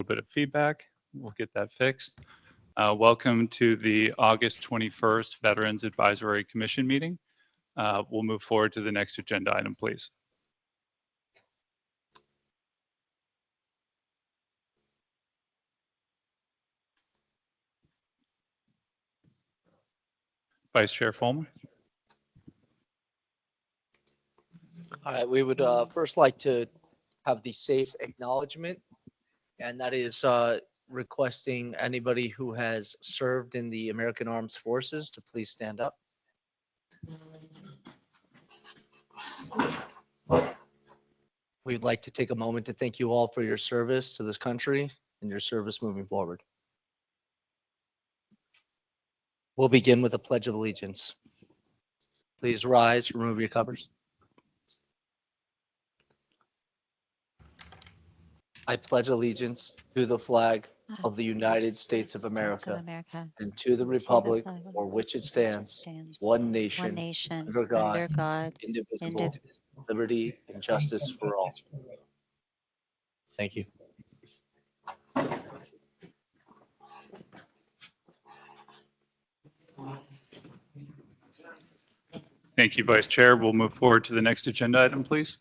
little bit of feedback. We'll get that fixed. Welcome to the August 21st Veterans Advisory Commission meeting. We'll move forward to the next agenda item, please. Vice Chair Fulmer. All right, we would first like to have the safe acknowledgement, and that is requesting anybody who has served in the American Armed Forces to please stand up. We'd like to take a moment to thank you all for your service to this country and your service moving forward. We'll begin with a Pledge of Allegiance. Please rise, remove your covers. I pledge allegiance to the flag of the United States of America and to the republic for which it stands, one nation, under God, indivisible, liberty and justice for all. Thank you. Thank you, Vice Chair. We'll move forward to the next agenda item, please.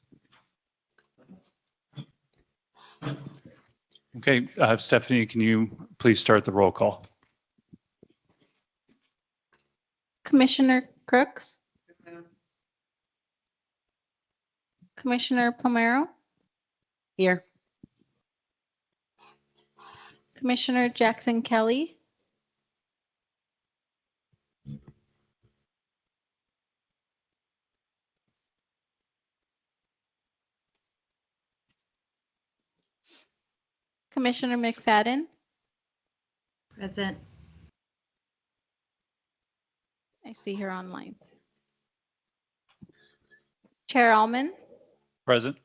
Okay, Stephanie, can you please start the roll call? Commissioner Crooks? Commissioner Pomero? Here. Commissioner Jackson Kelly? Commissioner McFadden? Present. I see her online. Chair Alman? Present.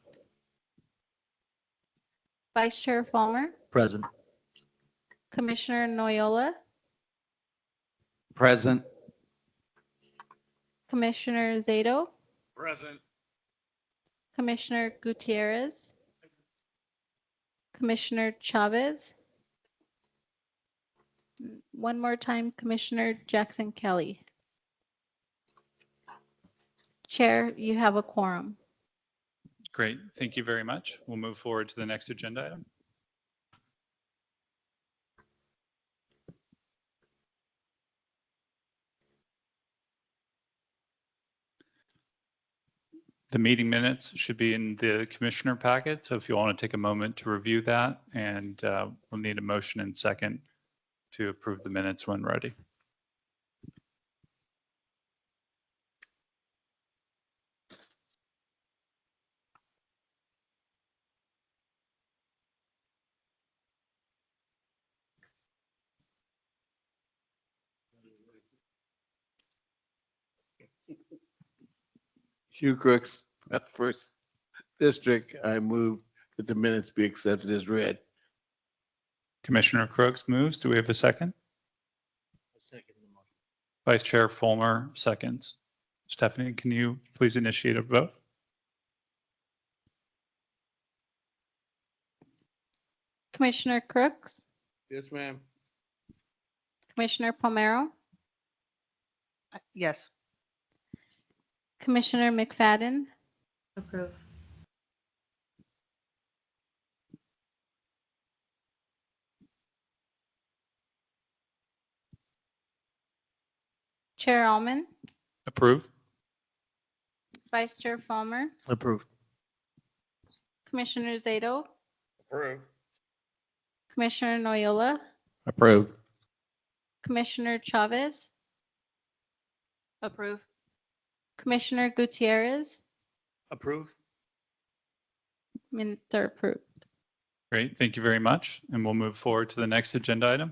Vice Chair Fulmer? Present. Commissioner Noyola? Present. Commissioner Zato? Present. Commissioner Gutierrez? Commissioner Chavez? One more time, Commissioner Jackson Kelly. Chair, you have a quorum. Great. Thank you very much. We'll move forward to the next agenda item. The meeting minutes should be in the commissioner packet. So if you want to take a moment to review that, and we'll need a motion and second to approve the minutes when ready. Hugh Crooks, First District. I move that the minutes be accepted as read. Commissioner Crooks moves. Do we have a second? Second the motion. Vice Chair Fulmer seconds. Stephanie, can you please initiate a vote? Commissioner Crooks? Yes, ma'am. Commissioner Pomero? Yes. Commissioner McFadden? Approve. Chair Alman? Approve. Vice Chair Fulmer? Approved. Commissioner Zato? Approved. Commissioner Noyola? Approved. Commissioner Chavez? Approve. Commissioner Gutierrez? Approved. Minutes are approved. Great. Thank you very much. And we'll move forward to the next agenda item.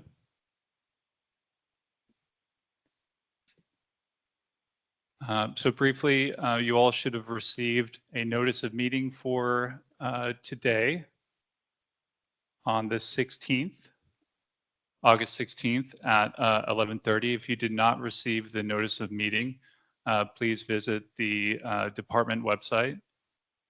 So briefly, you all should have received a notice of meeting for today on the 16th, August 16th at 11:30. If you did not receive the notice of meeting, please visit the department website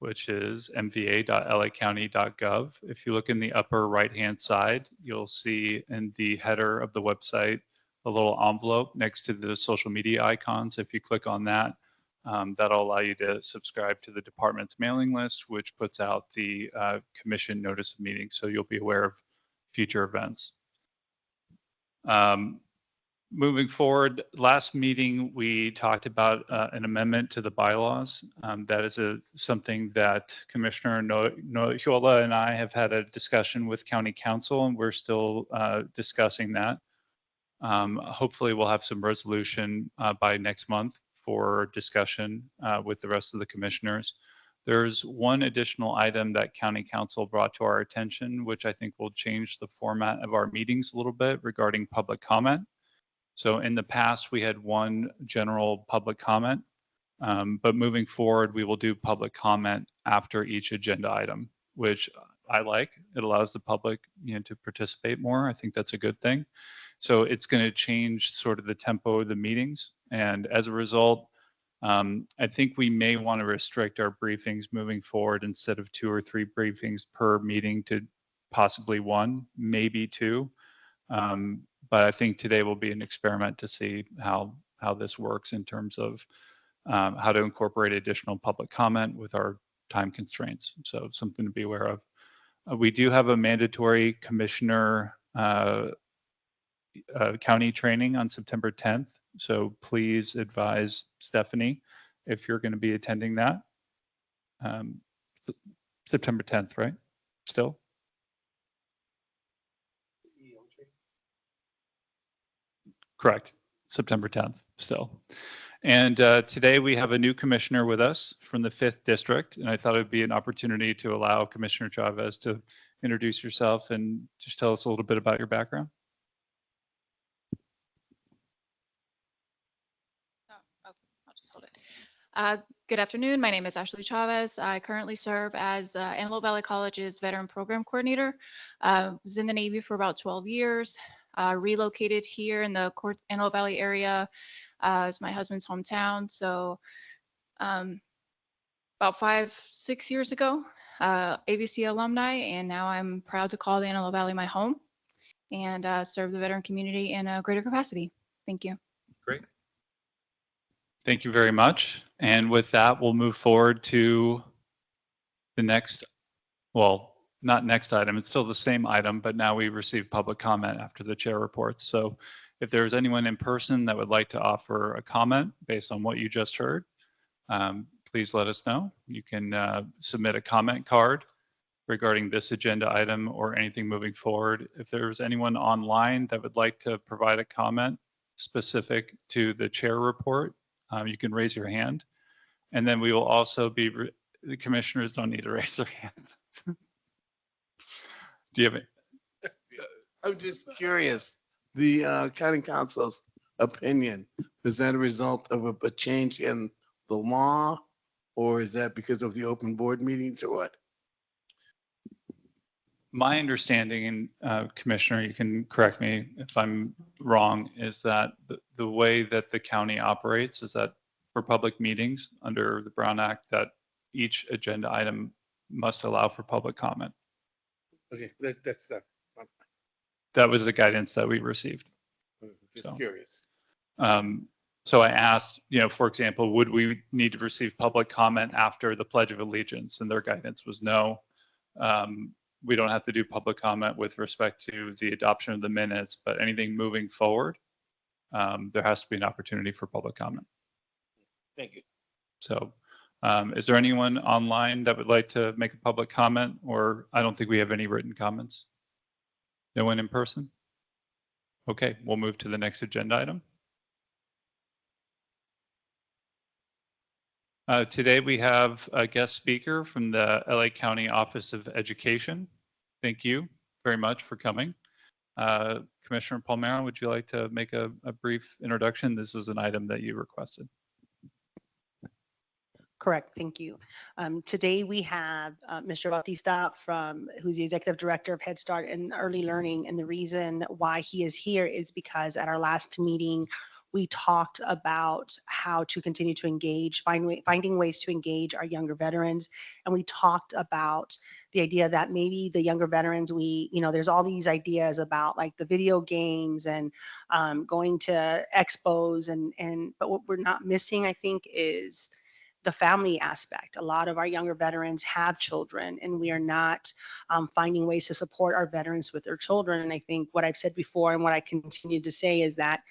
which is mva.lacounty.gov. If you look in the upper right-hand side, you'll see in the header of the website a little envelope next to the social media icons. If you click on that, that'll allow you to subscribe to the department's mailing list, which puts out the commission notice of meeting, so you'll be aware of future events. Moving forward, last meeting we talked about an amendment to the bylaws. That is something that Commissioner Noyola and I have had a discussion with County Council, and we're still discussing that. Hopefully, we'll have some resolution by next month for discussion with the rest of the commissioners. There's one additional item that County Council brought to our attention, which I think will change the format of our meetings a little bit regarding public comment. So in the past, we had one general public comment, but moving forward, we will do public comment after each agenda item, which I like. It allows the public, to participate more. I think that's a good thing. So it's going to change sort of the tempo of the meetings. And as a result, I think we may want to restrict our briefings moving forward instead of 2 or 3 briefings per meeting to possibly 1, maybe 2. But I think today will be an experiment to see how this works in terms of how to incorporate additional public comment with our time constraints. So something to be aware of. We do have a mandatory commissioner county training on September 10th. So please advise Stephanie if you're going to be attending that. September 10th, right? Still? Correct. September 10th still. And today we have a new commissioner with us from the 5th District. And I thought it would be an opportunity to allow Commissioner Chavez to introduce yourself and just tell us a little bit about your background. I'll just hold it. Good afternoon. My name is Ashley Chavez. I currently serve as Antelope Valley College's Veteran Program Coordinator. Was in the Navy for about 12 years. Relocated here in the Antelope Valley area. It's my husband's hometown. So about 5-6 years ago, ABC alumni, and now I'm proud to call the Antelope Valley my home and serve the veteran community in a greater capacity. Thank you. Great. Thank you very much. And with that, we'll move forward to the next, well, not next item, it's still the same item, but now we receive public comment after the chair reports. So if there's anyone in person that would like to offer a comment based on what you just heard, please let us know. You can submit a comment card regarding this agenda item or anything moving forward. If there's anyone online that would like to provide a comment specific to the chair report, you can raise your hand. And then we will also be, the commissioners don't need to raise their hands. Do you have it? I'm just curious, the county council's opinion, is that a result of a change in the law? Or is that because of the open board meetings or what? My understanding, and Commissioner, you can correct me if I'm wrong, is that the way that the county operates is that for public meetings under the Brown Act, that each agenda item must allow for public comment. Okay, that's that. That was the guidance that we received. Just So. curious. So I asked, for example, would we need to receive public comment after the Pledge of Allegiance? And their guidance was no. We don't have to do public comment with respect to the adoption of the minutes, but anything moving forward, there has to be an opportunity for public comment. Thank you. So is there anyone online that would like to make a public comment? Or I don't think we have any written comments. No one in person? Okay, we'll move to the next agenda item. Today we have a guest speaker from the LA County Office of Education. Thank you very much for coming. Commissioner Palmero, would you like to make a brief introduction? This is an item that you requested. Correct, thank you. Today we have Mr. Bautista who's the Executive Director of Head Start and Early Learning. And the reason why he is here is because at our last meeting, we talked about how to continue to engage, finding ways to engage our younger veterans. And we talked about the idea that maybe the younger veterans, there's all these ideas about like the video games and going to expos but what we're not missing, I think, is the family aspect. A lot of our younger veterans have children, and we are not finding ways to support our veterans with their children. And I think what I've said before and what I continue to say is that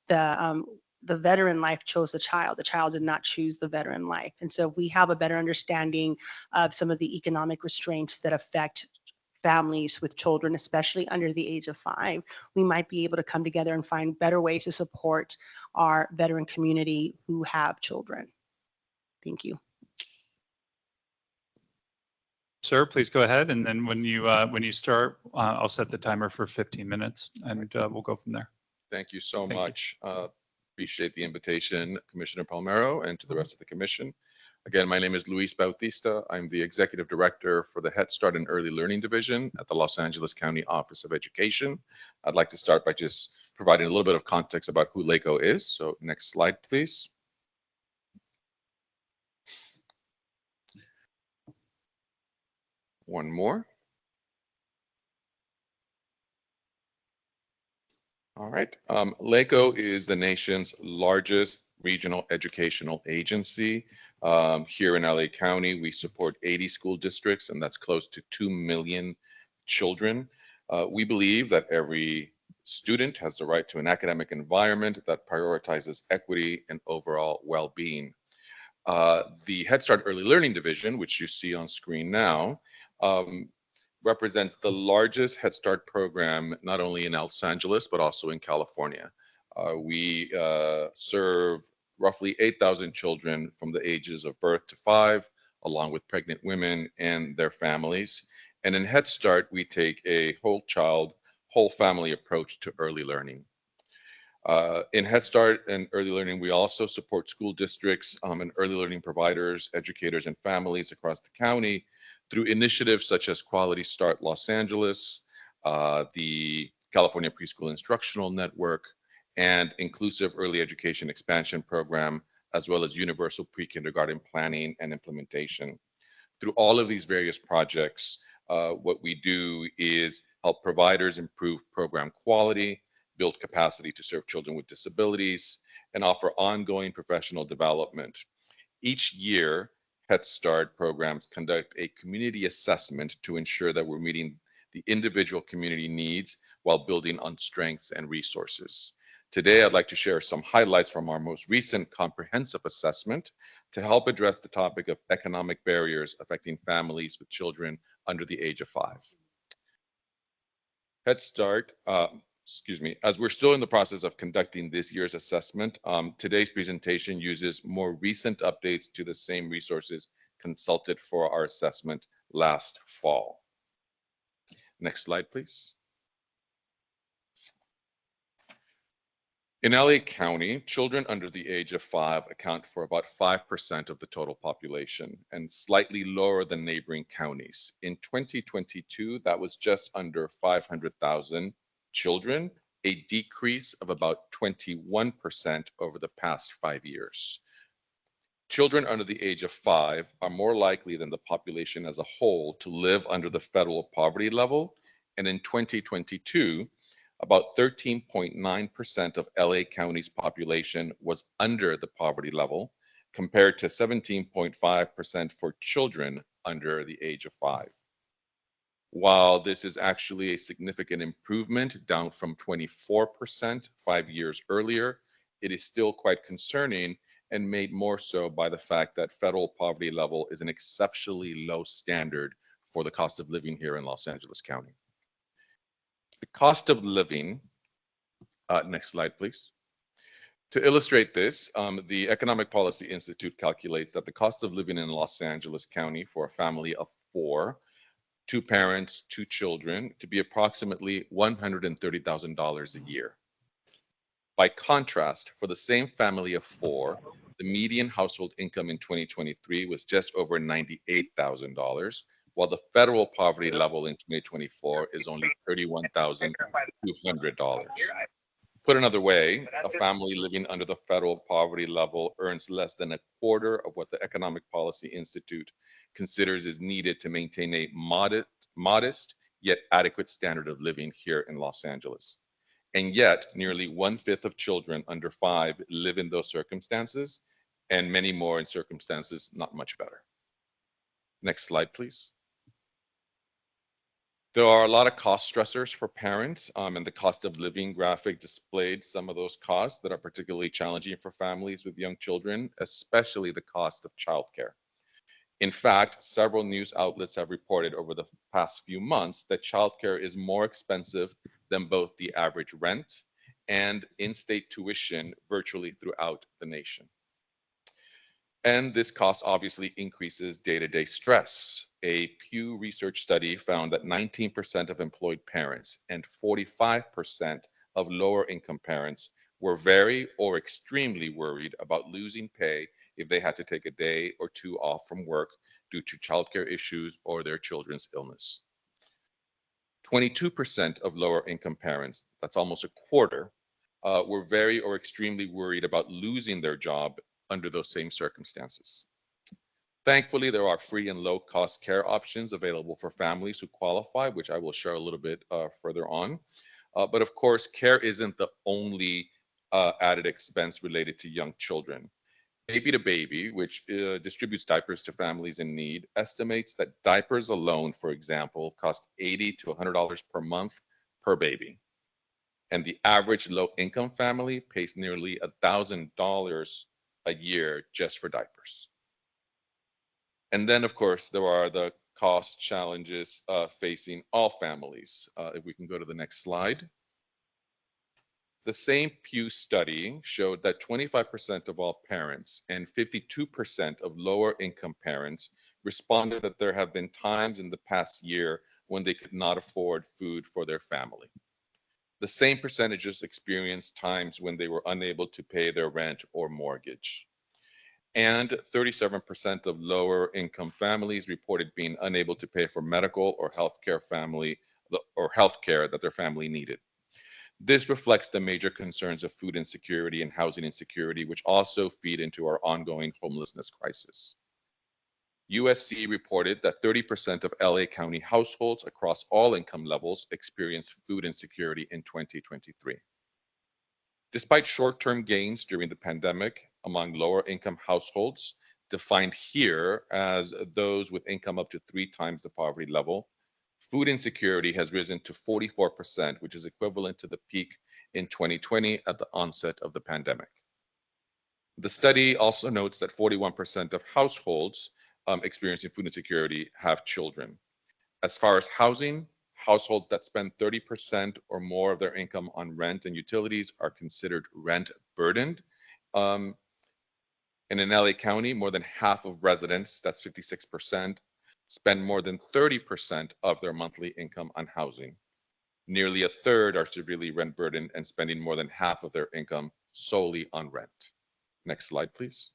the veteran life chose the child. The child did not choose the veteran life. And so if we have a better understanding of some of the economic restraints that affect families with children, especially under the age of 5, we might be able to come together and find better ways to support our veteran community who have children. Thank you. Sir, please go ahead. And then when you start, I'll set the timer for 15 minutes and we'll go from there. Thank you so Thank you. much. Appreciate the invitation, Commissioner Palmero, and to the rest of the commission. Again, my name is Luis Bautista. I'm the Executive Director for the Head Start and Early Learning Division at the Los Angeles County Office of Education. I'd like to start by just providing a little bit of context about who LACO is. So next slide, please. One more. All right. LACO is the nation's largest regional educational agency. Here in LA County, we support 80 school districts, and that's close to 2 million children. We believe that every student has the right to an academic environment that prioritizes equity and overall well-being. The Head Start Early Learning Division, which you see on screen now, represents the largest Head Start program, not only in Los Angeles, but also in California. We serve roughly 8,000 children from the ages of birth to 5, along with pregnant women and their families. And in Head Start, we take a whole child, whole family approach to early learning. In Head Start and early learning, we also support school districts and early learning providers, educators, and families across the county through initiatives such as Quality Start Los Angeles, the California Preschool Instructional Network, and Inclusive Early Education Expansion Program, as well as Universal Pre-Kindergarten Planning and Implementation. Through all of these various projects, what we do is help providers improve program quality, build capacity to serve children with disabilities, and offer ongoing professional development. Each year, Head Start programs conduct a community assessment to ensure that we're meeting the individual community needs while building on strengths and resources. Today, I'd like to share some highlights from our most recent comprehensive assessment to help address the topic of economic barriers affecting families with children under the age of 5. Head Start, as we're still in the process of conducting this year's assessment, today's presentation uses more recent updates to the same resources consulted for our assessment last fall. Next slide, please. In LA County, children under the age of 5 account for about 5% of the total population and slightly lower than neighboring counties. In 2022, that was just under 500,000 children, a decrease of about 21% over the past 5 years. Children under the age of 5 are more likely than the population as a whole to live under the federal poverty level. And in 2022, about 13.9% of LA County's population was under the poverty level, compared to 17.5% for children under the age of 5. While this is actually a significant improvement, down from 24% 5 years earlier, it is still quite concerning and made more so by the fact that federal poverty level is an exceptionally low standard for the cost of living here in Los Angeles County. The cost of living, next slide, please. To illustrate this, the Economic Policy Institute calculates that the cost of living in Los Angeles County for a family of 4, 2 parents, 2 children, to be approximately $130,000 a year. By contrast, for the same family of 4, the median household income in 2023 was just over $98,000, while the federal poverty level in 2024 is only $31,200. Put another way, a family living under the federal poverty level earns less than a quarter of what the Economic Policy Institute considers is needed to maintain a modest yet adequate standard of living here in Los Angeles. And yet, nearly 1/5 of children under 5 live in those circumstances, and many more in circumstances not much better. Next slide, please. There are a lot of cost stressors for parents, and the cost of living graphic displayed some of those costs that are particularly challenging for families with young children, especially the cost of childcare. In fact, several news outlets have reported over the past few months that childcare is more expensive than both the average rent and in-state tuition virtually throughout the nation. And this cost obviously increases day-to-day stress. A Pew Research study found that 19% of employed parents and 45% of lower income parents were very or extremely worried about losing pay if they had to take a day or two off from work due to childcare issues or their children's illness. 22% of lower income parents, that's almost a quarter, were very or extremely worried about losing their job under those same circumstances. Thankfully, there are free and low-cost care options available for families who qualify, which I will share a little bit further on. But of course, care isn't the only added expense related to young children. Baby to Baby, which distributes diapers to families in need, estimates that diapers alone, for example, cost $80 to $100 per month per baby. And the average low-income family pays nearly $1,000 a year just for diapers. And then, of course, there are the cost challenges facing all families. If we can go to the next slide. The same Pew study showed that 25% of all parents and 52% of lower income parents responded that there have been times in the past year when they could not afford food for their family. The same percentages experienced times when they were unable to pay their rent or mortgage. And 37% of lower income families reported being unable to pay for medical or healthcare that their family needed. This reflects the major concerns of food insecurity and housing insecurity, which also feed into our ongoing homelessness crisis. USC reported that 30% of LA County households across all income levels experienced food insecurity in 2023. Despite short-term gains during the pandemic among lower income households, defined here as those with income up to 3 times the poverty level, food insecurity has risen to 44%, which is equivalent to the peak in 2020 at the onset of the pandemic. The study also notes that 41% of households experiencing food insecurity have children. As far as housing, households that spend 30% or more of their income on rent and utilities are considered rent burdened. And in LA County, more than half of residents, that's 56%, spend more than 30% of their monthly income on housing. Nearly a third are severely rent burdened and spending more than half of their income solely on rent. Next slide, please.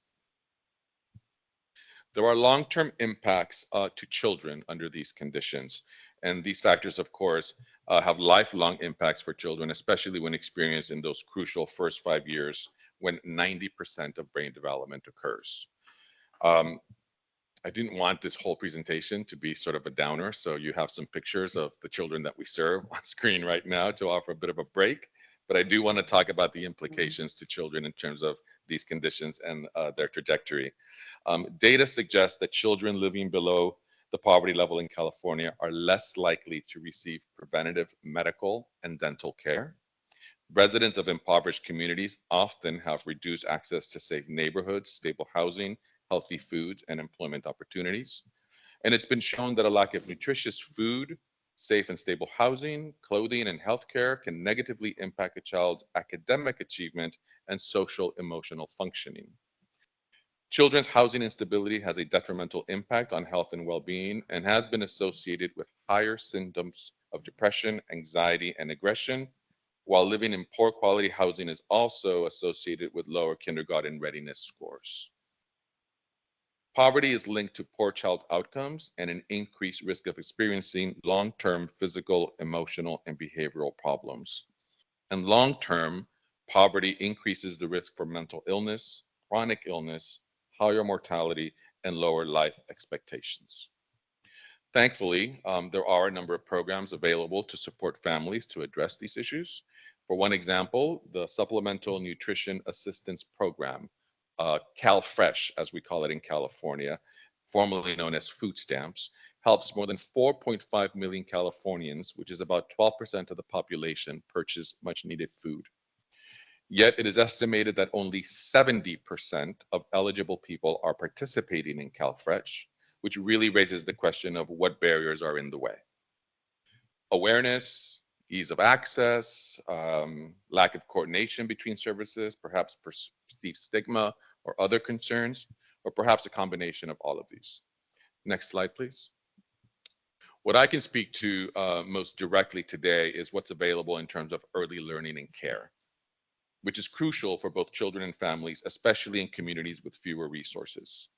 There are long-term impacts to children under these conditions. And these factors, of course, have lifelong impacts for children, especially when experienced in those crucial first 5 years when 90% of brain development occurs. I didn't want this whole presentation to be sort of a downer, so you have some pictures of the children that we serve on screen right now to offer a bit of a break. But I do want to talk about the implications to children in terms of these conditions and their trajectory. Data suggests that children living below the poverty level in California are less likely to receive preventative medical and dental care. Residents of impoverished communities often have reduced access to safe neighborhoods, stable housing, healthy foods, and employment opportunities. And it's been shown that a lack of nutritious food, safe and stable housing, clothing, and healthcare can negatively impact a child's academic achievement and social emotional functioning. Children's housing instability has a detrimental impact on health and well-being and has been associated with higher symptoms of depression, anxiety, and aggression, while living in poor quality housing is also associated with lower kindergarten readiness scores. Poverty is linked to poor child outcomes and an increased risk of experiencing long-term physical, emotional, and behavioral problems. And long-term, Poverty increases the risk for mental illness, chronic illness, higher mortality, and lower life expectations. Thankfully, there are a number of programs available to support families to address these issues. For one example, the Supplemental Nutrition Assistance Program, CalFresh, as we call it in California, formerly known as food stamps, helps more than 4.5 million Californians, which is about 12% of the population, purchase much needed food. Yet it is estimated that only 70% of eligible people are participating in CalFresh, which really raises the question of what barriers are in the way. Awareness, ease of access, lack of coordination between services, perhaps perceived stigma or other concerns, or perhaps a combination of all of these. Next slide, please. What I can speak to most directly today is what's available in terms of early learning and care, which is crucial for both children and families, especially in communities with fewer resources.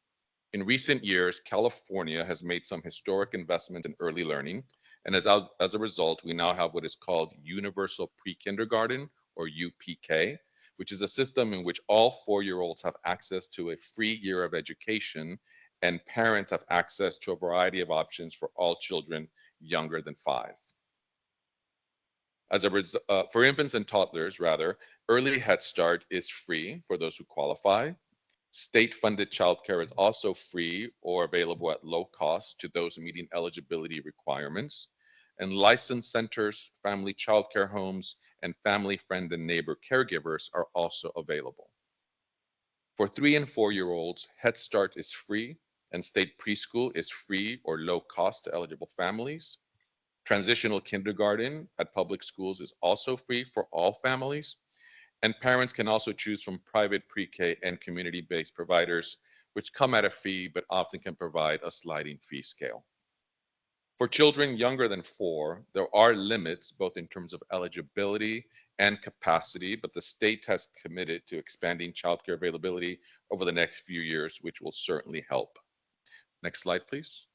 In recent years, California has made some historic investments in early learning, and as a result, we now have what is called Universal Pre-Kindergarten, or UPK, which is a system in which all 4-year-olds have access to a free year of education, and parents have access to a variety of options for all children younger than 5. For infants and toddlers, rather, early Head Start is free for those who qualify. State-funded childcare is also free or available at low cost to those meeting eligibility requirements. And licensed centers, family childcare homes, and family friend and neighbor caregivers are also available. For 3 and 4-year-olds, Head Start is free, and state preschool is free or low cost to eligible families. Transitional kindergarten at public schools is also free for all families. And parents can also choose from private pre-K and community-based providers, which come at a fee, but often can provide a sliding fee scale. For children younger than 4, there are limits, both in terms of eligibility and capacity, but the state has committed to expanding childcare availability over the next few years, which will certainly help. Next slide, please.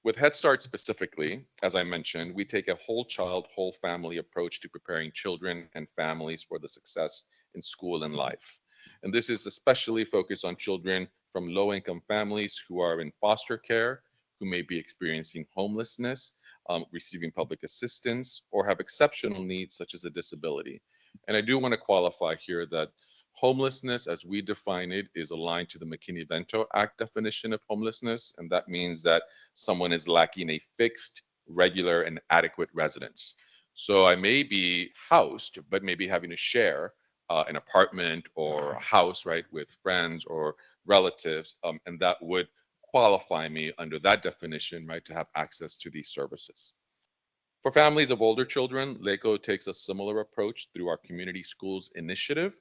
With Head Start specifically, as I mentioned, we take a whole child, whole family approach to preparing children and families for the success in school and life. And this is especially focused on children from low-income families who are in foster care, who may be experiencing homelessness, receiving public assistance, or have exceptional needs such as a disability. And I do want to qualify here that homelessness, as we define it, is aligned to the McKinney-Vento Act definition of homelessness, and that means that someone is lacking a fixed, regular, and adequate residence. So I may be housed, but maybe having to share an apartment or a house, right, with friends or relatives, and that would qualify me under that definition, right, to have access to these services. For families of older children, LACO takes a similar approach through our Community Schools Initiative,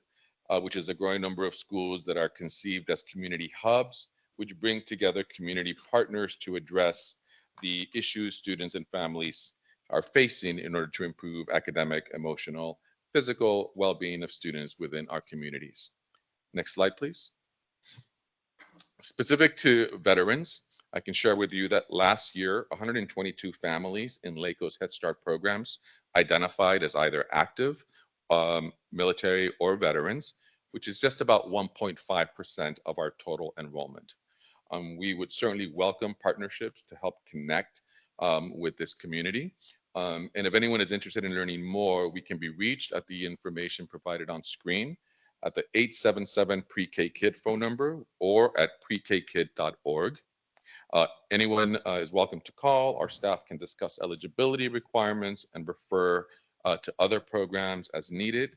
which is a growing number of schools that are conceived as community hubs, which bring together community partners to address the issues students and families are facing in order to improve academic, emotional, physical well-being of students within our communities. Next slide, please. Specific to veterans, I can share with you that last year, 122 families in LACO's Head Start programs identified as either active, military, or veterans, which is just about 1.5% of our total enrollment. We would certainly welcome partnerships to help connect with this community. And if anyone is interested in learning more, we can be reached at the information provided on screen at the 877 Pre-K Kid phone number or at prekkid.org. Anyone is welcome to call. Our staff can discuss eligibility requirements and refer to other programs as needed.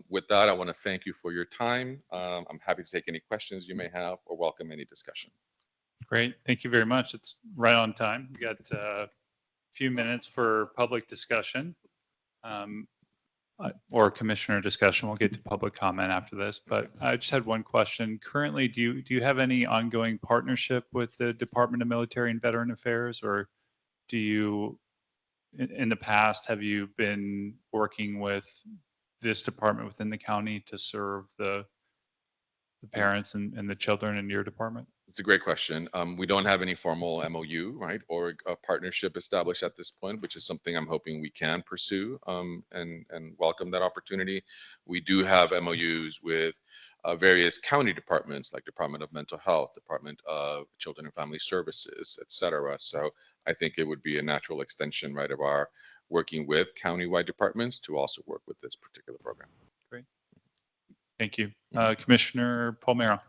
With that, I want to thank you for your time. I'm happy to take any questions you may have or welcome any discussion. Great. Thank you very much. It's right on time. We got a few minutes for public discussion or commissioner discussion. We'll get to public comment after this, but I just had one question. Currently, do you have any ongoing partnership with the Department of Military and Veteran Affairs, or do you, in the past, have you been working with this department within the county to serve the parents and the children in your department? It's a great question. We don't have any formal MOU, right, or a partnership established at this point, which is something I'm hoping we can pursue and welcome that opportunity. We do have MOUs with various county departments like Department of Mental Health, Department of Children and Family Services, et cetera. So I think it would be a natural extension, right, of our working with countywide departments to also work with this particular program. Great. Thank you. Commissioner Palmero.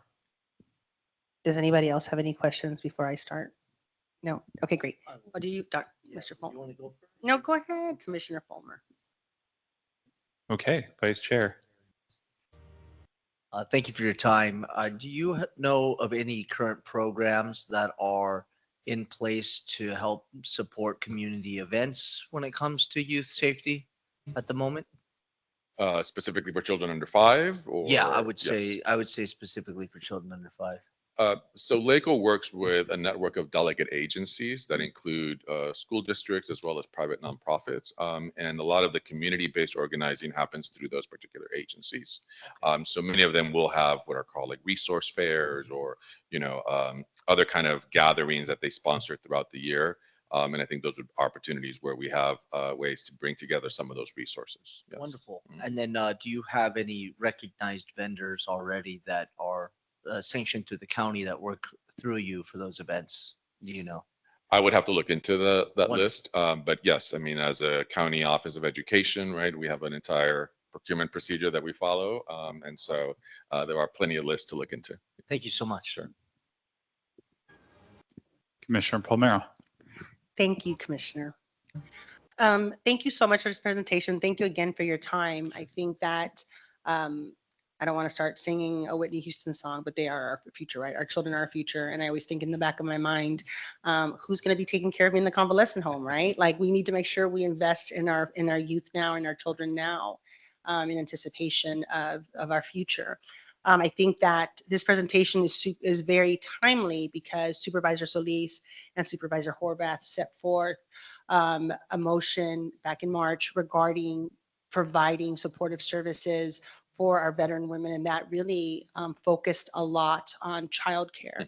Does anybody else have any questions before I start? No? Okay, great. What do you, Mr. You Fulmer? want to go? No, go ahead, Commissioner Fulmer. Okay, Vice Chair. Thank you for your time. Do you know of any current programs that are in place to help support community events when it comes to youth safety at the moment? Specifically for children under 5? Or, Yeah, I yes. would say specifically for children under 5. So LACO works with a network of delegate agencies that include school districts as well as private nonprofits. And a lot of the community-based organizing happens through those particular agencies. So many of them will have what are called like resource fairs or, other kind of gatherings that they sponsor throughout the year. And I think those are opportunities where we have ways to bring together some of those resources. Yes. Wonderful. Mhm. And then do you have any recognized vendors already that are sanctioned through the county that work through you for those events? Do you know? I would have to look into that Wonderful. list. But yes, I mean, as a county office of education, right, we have an entire procurement procedure that we follow. And so there are plenty of lists to look into. Thank you so much. Sure. Commissioner Palmero. Thank you, Commissioner. Thank you so much for this presentation. Thank you again for your time. I think that I don't want to start singing a Whitney Houston song, but they are our future, right? Our children are our future. And I always think in the back of my mind, who's going to be taking care of me in the convalescent home, right? Like we need to make sure we invest in our youth now and our children now in anticipation of our future. I think that this presentation is very timely because Supervisor Solis and Supervisor Horvath set forth a motion back in March regarding providing supportive services for our veteran women, and that really focused a lot on childcare.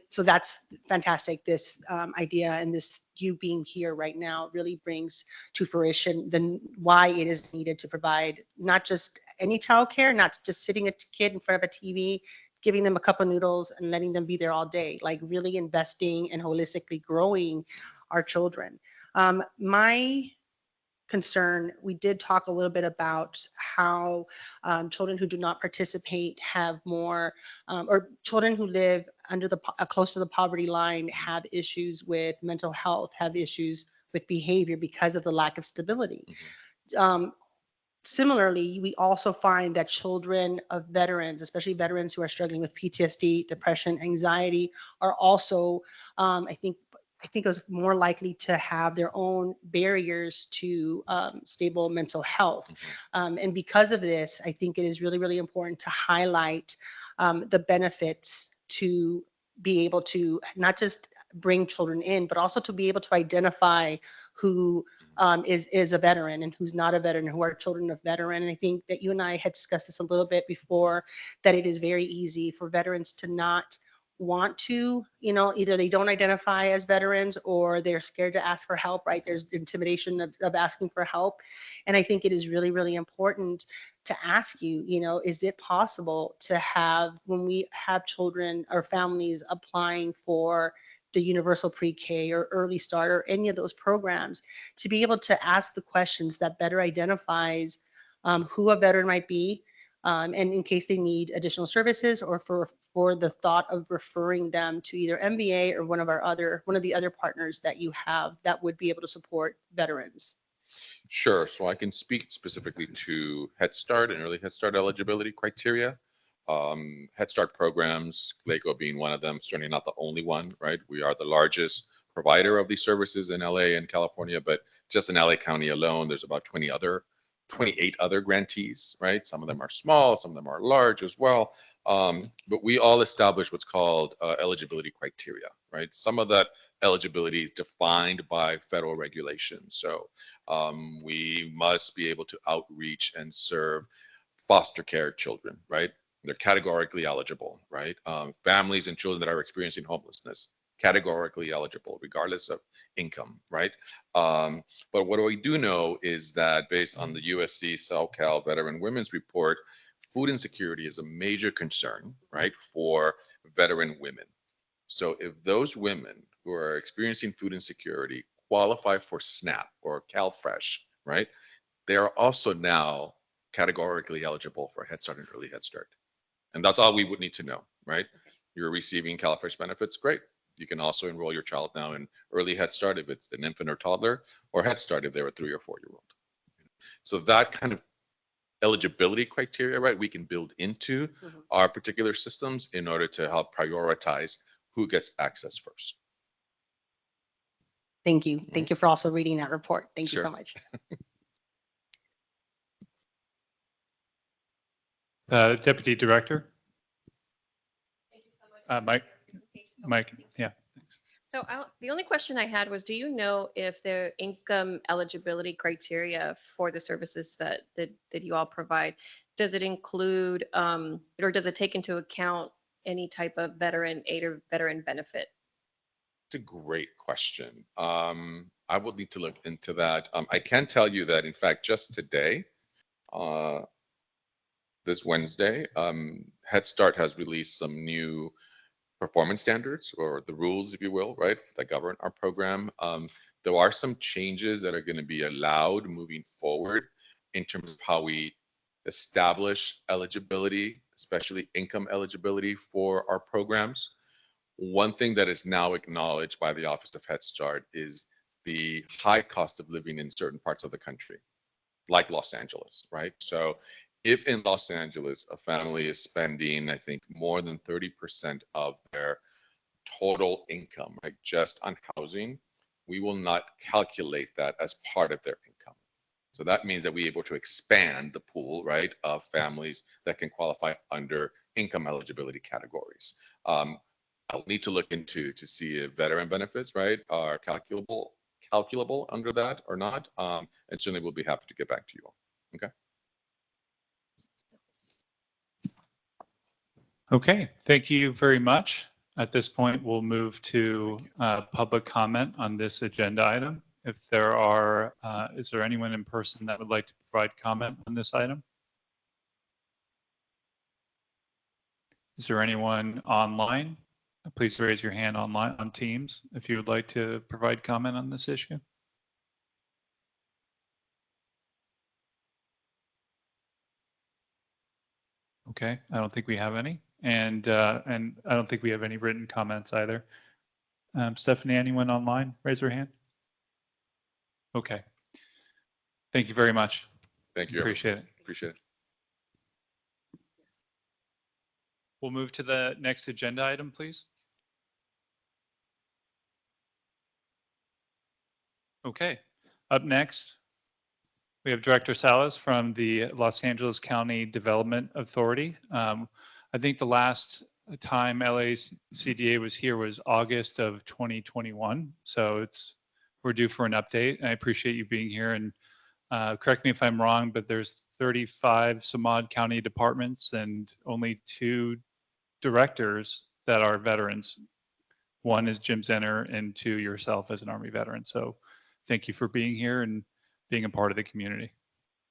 So that's fantastic. This idea and this you being here right now really brings to fruition why it is needed to provide not just any childcare, not just sitting a kid in front of a TV, giving them a cup of noodles and letting them be there all day, like really investing and holistically growing our children. My concern, we did talk a little bit about how children who do not participate have more, or children who live under close to the poverty line have issues with mental health, have issues with behavior because of the lack of stability. Similarly, we also find that children of veterans, especially veterans who are struggling with PTSD, depression, anxiety, are also, I think it was more likely to have their own barriers to stable mental health. And because of this, I think it is really, really important to highlight the benefits to be able to not just bring children in, but also to be able to identify who is a veteran and who's not a veteran, who are children of veteran. And I think that you and I had discussed this a little bit before, that it is very easy for veterans to not want to, either they don't identify as veterans or they're scared to ask for help, right? There's intimidation of asking for help. And I think it is really, really important to ask you, is it possible to have, when we have children or families applying for the universal pre-K or early start or any of those programs, to be able to ask the questions that better identifies who a veteran might be, and in case they need additional services, or for the thought of referring them to either MBA or one of the other partners that you have that would be able to support veterans. Sure. So I can speak specifically to Head Start and early Head Start eligibility criteria. Head Start programs, LACO being one of them, certainly not the only one, right? We are the largest provider of these services in LA and California, but just in LA County alone, there's about 28 other grantees, right? Some of them are small, some of them are large as well. But we all establish what's called eligibility criteria, right? Some of that eligibility is defined by federal regulations. So we must be able to outreach and serve foster care children, right? they're categorically eligible, right? Families and children that are experiencing homelessness, categorically eligible, regardless of income, right? But what we do know is that based on the USC SoCal Veteran Women's Report, food insecurity is a major concern, right, for veteran women. So if those women who are experiencing food insecurity qualify for SNAP or CalFresh, right, they are also now categorically eligible for Head Start and Early Head Start. And that's all we would need to know, right? You're receiving CalFresh benefits, great. You can also enroll your child now in Early Head Start if it's an infant or toddler, or Head Start if they're a 3 or 4-year-old. So that kind of eligibility criteria, right, we can build into our particular systems in order to help prioritize who gets access first. Thank you. Thank you for also reading that report. Thank you Sure. so much. Deputy Director? Mike, yeah. So the only question I had was, do you know if the income eligibility criteria for the services that you all provide, does it include or does it take into account any type of veteran aid or veteran benefit? It's a great question. I will need to look into that. I can tell you that, in fact, just today, this Wednesday, Head Start has released some new performance standards, or the rules, if you will, right, that govern our program. There are some changes that are going to be allowed moving forward in terms of how we establish eligibility, especially income eligibility for our programs. One thing that is now acknowledged by the Office of Head Start is the high cost of living in certain parts of the country, like Los Angeles, right? So if in Los Angeles, a family is spending, I think, more than 30% of their total income, right, just on housing, we will not calculate that as part of their income. So that means that we're able to expand the pool, right, of families that can qualify under income eligibility categories. I'll need to look into to see if veteran benefits, right, are calculable under that or not. And certainly we'll be happy to get back to you all. Okay. Okay, thank you very much. At this point, we'll move to public comment on this agenda item. If there are, is there anyone in person that would like to provide comment on this item? Is there anyone online? Please raise your hand online on Teams if you would like to provide comment on this issue. Okay, I don't think we have any. And I don't think we have any written comments either. Stephanie, anyone online? Raise your hand. Okay. Thank you very much. Thank you. Appreciate it. Appreciate it. We'll move to the next agenda item, please. Okay. Up next, we have Director Salas from the Los Angeles County Development Authority. I think the last time LACDA was here was August of 2021. So we're due for an update. I appreciate you being here, and correct me if I'm wrong, but there's 35 some odd county departments and only 2 directors that are veterans. One is Jim Zenner and 2 yourself as an Army veteran. So thank you for being here and being a part of the community.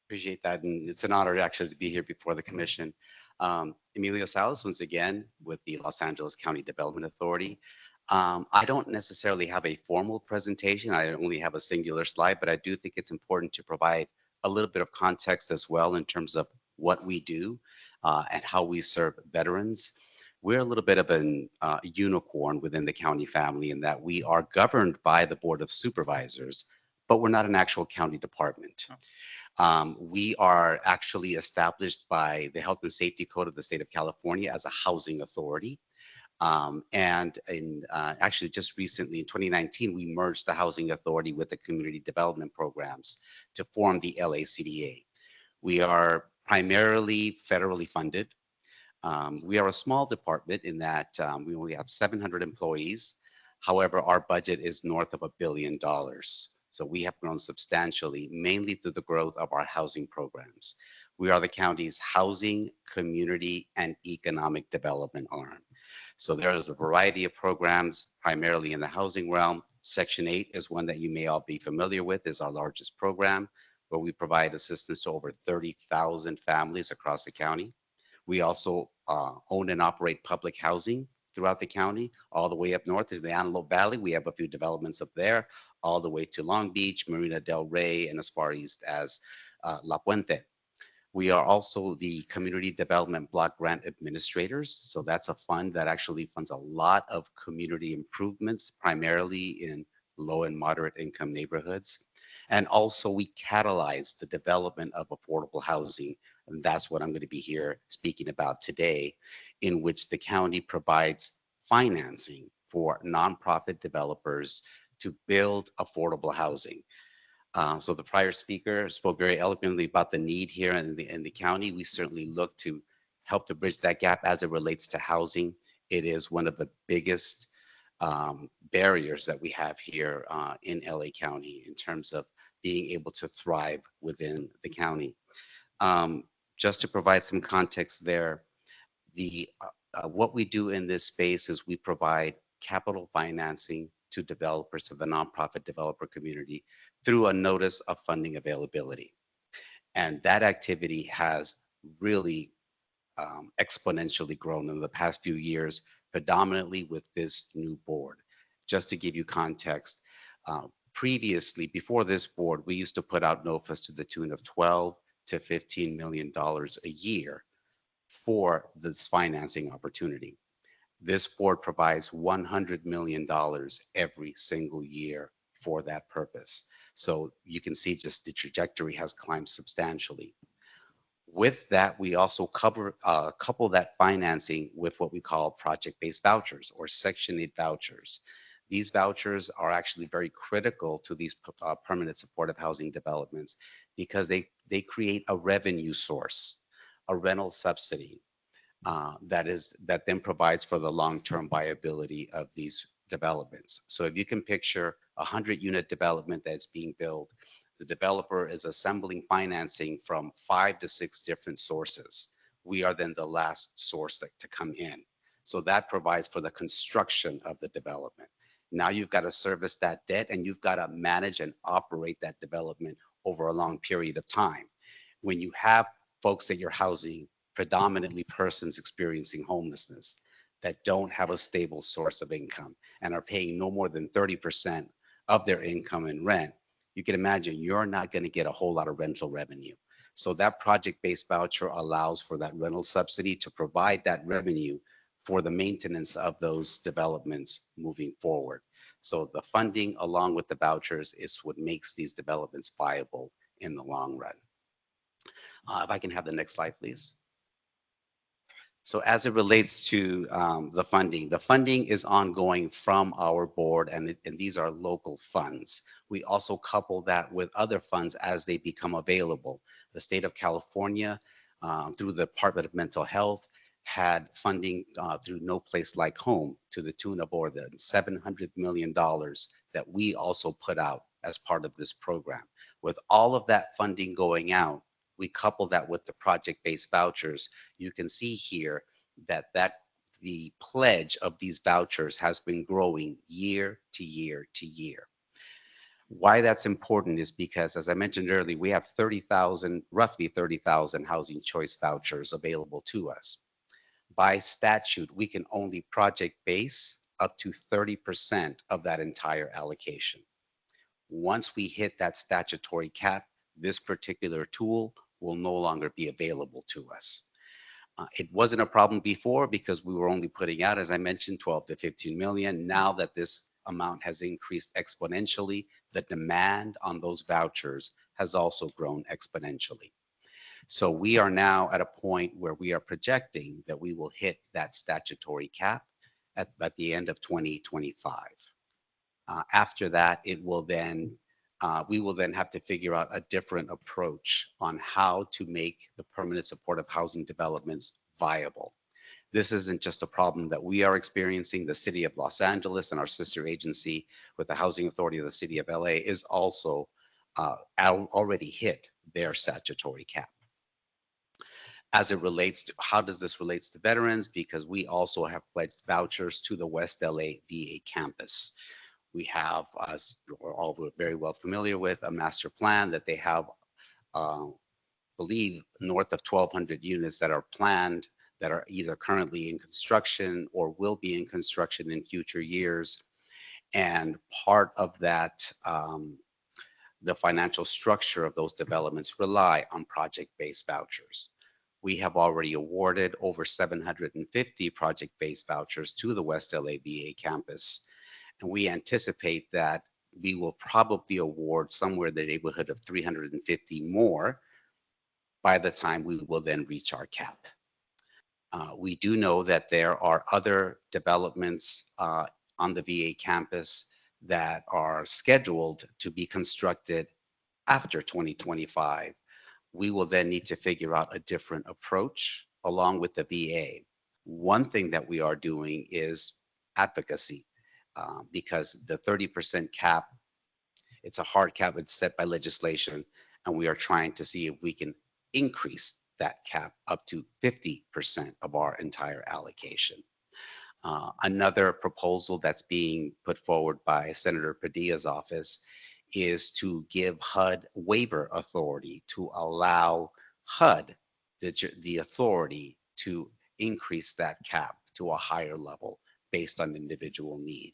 Appreciate that, and it's an honor actually to be here before the commission. Emilio Salas, once again, with the Los Angeles County Development Authority. I don't necessarily have a formal presentation. I only have a singular slide, but I do think it's important to provide a little bit of context as well in terms of what we do and how we serve veterans. We're a little bit of a unicorn within the county family in that we are governed by the Board of Supervisors, but we're not an actual county department. We are actually established by the Health and Safety Code of the state of California as a housing authority. And actually just recently in 2019, we merged the housing authority with the community development programs to form the LACDA. We are primarily federally funded. We are a small department in that we only have 700 employees. However, our budget is north of $1 billion. So we have grown substantially, mainly through the growth of our housing programs. We are the county's housing, community, and economic development arm. So there is a variety of programs, primarily in the housing realm. Section 8 is one that you may all be familiar with, is our largest program, where we provide assistance to over 30,000 families across the county. We also own and operate public housing throughout the county. All the way up north is the Antelope Valley. We have a few developments up there, all the way to Long Beach, Marina del Rey, and as far east as La Puente. We are also the Community Development Block Grant Administrators. So that's a fund that actually funds a lot of community improvements, primarily in low and moderate income neighborhoods. And also we catalyze the development of affordable housing. And that's what I'm going to be here speaking about today, in which the county provides financing for nonprofit developers to build affordable housing. So the prior speaker spoke very eloquently about the need here in the county. We certainly look to help to bridge that gap as it relates to housing. It is one of the biggest barriers that we have here in LA County in terms of being able to thrive within the county. Just to provide some context there, what we do in this space is we provide capital financing to developers, to the nonprofit developer community, through a notice of funding availability. And that activity has really exponentially grown in the past few years, predominantly with this new board. Just to give you context, previously, before this board, we used to put out NOFAs to the tune of $12 to $15 million a year for this financing opportunity. This board provides $100 million every single year for that purpose. So you can see just the trajectory has climbed substantially. With that, we also couple that financing with what we call project-based vouchers or Section 8 vouchers. These vouchers are actually very critical to these permanent supportive housing developments because they create a revenue source, a rental subsidy that then provides for the long-term viability of these developments. So if you can picture a 100-unit development that's being built, the developer is assembling financing from 5 to 6 different sources. We are then the last source to come in. So that provides for the construction of the development. Now you've got to service that debt and you've got to manage and operate that development over a long period of time. When you have folks that you're housing, predominantly persons experiencing homelessness, that don't have a stable source of income and are paying no more than 30% of their income in rent, you can imagine you're not going to get a whole lot of rental revenue. So that project-based voucher allows for that rental subsidy to provide that revenue for the maintenance of those developments moving forward. So the funding along with the vouchers is what makes these developments viable in the long run. If I can have the next slide, please. So as it relates to the funding is ongoing from our board, and these are local funds. We also couple that with other funds as they become available. The state of California, through the Department of Mental Health, had funding through No Place Like Home to the tune of more than $700 million that we also put out as part of this program. With all of that funding going out, we couple that with the project-based vouchers. You can see here that the pledge of these vouchers has been growing year to year to year. Why that's important is because, as I mentioned earlier, we have roughly 30,000 housing choice vouchers available to us. By statute, we can only project base up to 30% of that entire allocation. Once we hit that statutory cap, this particular tool will no longer be available to us. It wasn't a problem before because we were only putting out, as I mentioned, 12 to 15 million. Now that this amount has increased exponentially, the demand on those vouchers has also grown exponentially. So we are now at a point where we are projecting that we will hit that statutory cap at the end of 2025. After that, we will then have to figure out a different approach on how to make the permanent supportive housing developments viable. This isn't just a problem that we are experiencing. The City of Los Angeles and our sister agency with the Housing Authority of the City of LA is also already hit their statutory cap. As it relates to, how does this relates to veterans? Because we also have pledged vouchers to the West LA VA campus. We have, as we're all very well familiar with, a master plan that they have, believe, north of 1,200 units that are planned, that are either currently in construction or will be in construction in future years. And part of that, the financial structure of those developments rely on project-based vouchers. We have already awarded over 750 project-based vouchers to the West LA VA campus. And we anticipate that we will probably award somewhere in the neighborhood of 350 more by the time we will then reach our cap. We do know that there are other developments on the VA campus that are scheduled to be constructed after 2025. We will then need to figure out a different approach along with the VA. One thing that we are doing is advocacy, because the 30% cap, it's a hard cap, it's set by legislation, and we are trying to see if we can increase that cap up to 50% of our entire allocation. Another proposal that's being put forward by Senator Padilla's office is to give HUD waiver authority to allow HUD the authority to increase that cap to a higher level based on individual need.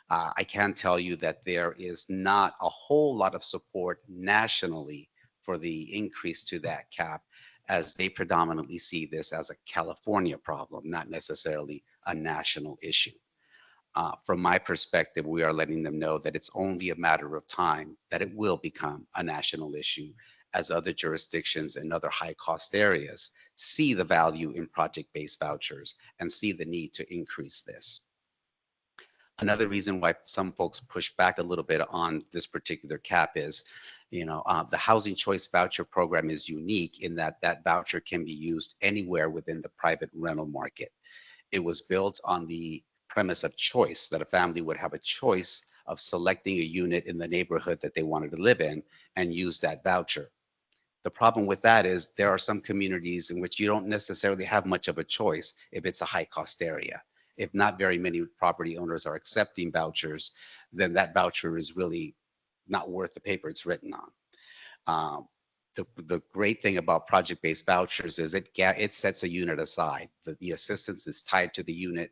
I can tell you that there is not a whole lot of support nationally for the increase to that cap, as they predominantly see this as a California problem, not necessarily a national issue. From my perspective, we are letting them know that it's only a matter of time that it will become a national issue, as other jurisdictions and other high-cost areas see the value in project-based vouchers and see the need to increase this. Another reason why some folks push back a little bit on this particular cap is, the Housing Choice Voucher Program is unique in that that voucher can be used anywhere within the private rental market. It was built on the premise of choice, that a family would have a choice of selecting a unit in the neighborhood that they wanted to live in and use that voucher. The problem with that is there are some communities in which you don't necessarily have much of a choice if it's a high-cost area. If not very many property owners are accepting vouchers, then that voucher is really not worth the paper it's written on. The great thing about project-based vouchers is it sets a unit aside. The assistance is tied to the unit,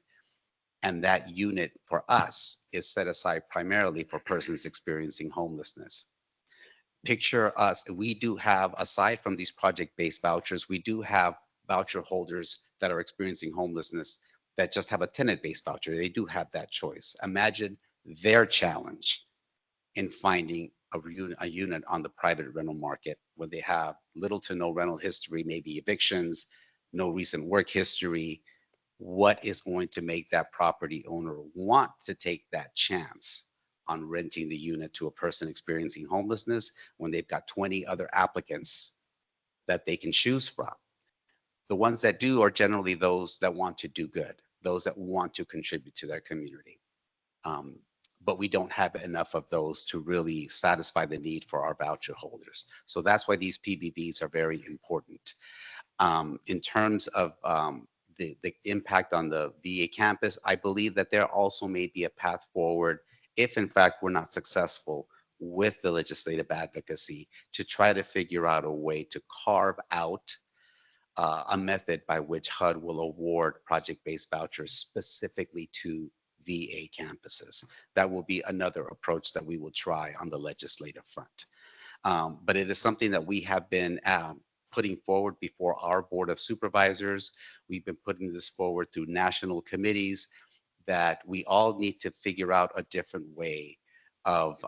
and that unit for us is set aside primarily for persons experiencing homelessness. Picture us, we do have, aside from these project-based vouchers, we do have voucher holders that are experiencing homelessness that just have a tenant-based voucher. They do have that choice. Imagine their challenge in finding a unit on the private rental market when they have little to no rental history, maybe evictions, no recent work history. What is going to make that property owner want to take that chance on renting the unit to a person experiencing homelessness when they've got 20 other applicants that they can choose from? The ones that do are generally those that want to do good, those that want to contribute to their community. But we don't have enough of those to really satisfy the need for our voucher holders. So that's why these PBVs are very important. In terms of the impact on the VA campus, I believe that there also may be a path forward if in fact we're not successful with the legislative advocacy to try to figure out a way to carve out a method by which HUD will award project-based vouchers specifically to VA campuses. That will be another approach that we will try on the legislative front. But it is something that we have been putting forward before our Board of Supervisors. We've been putting this forward through national committees, that we all need to figure out a different way of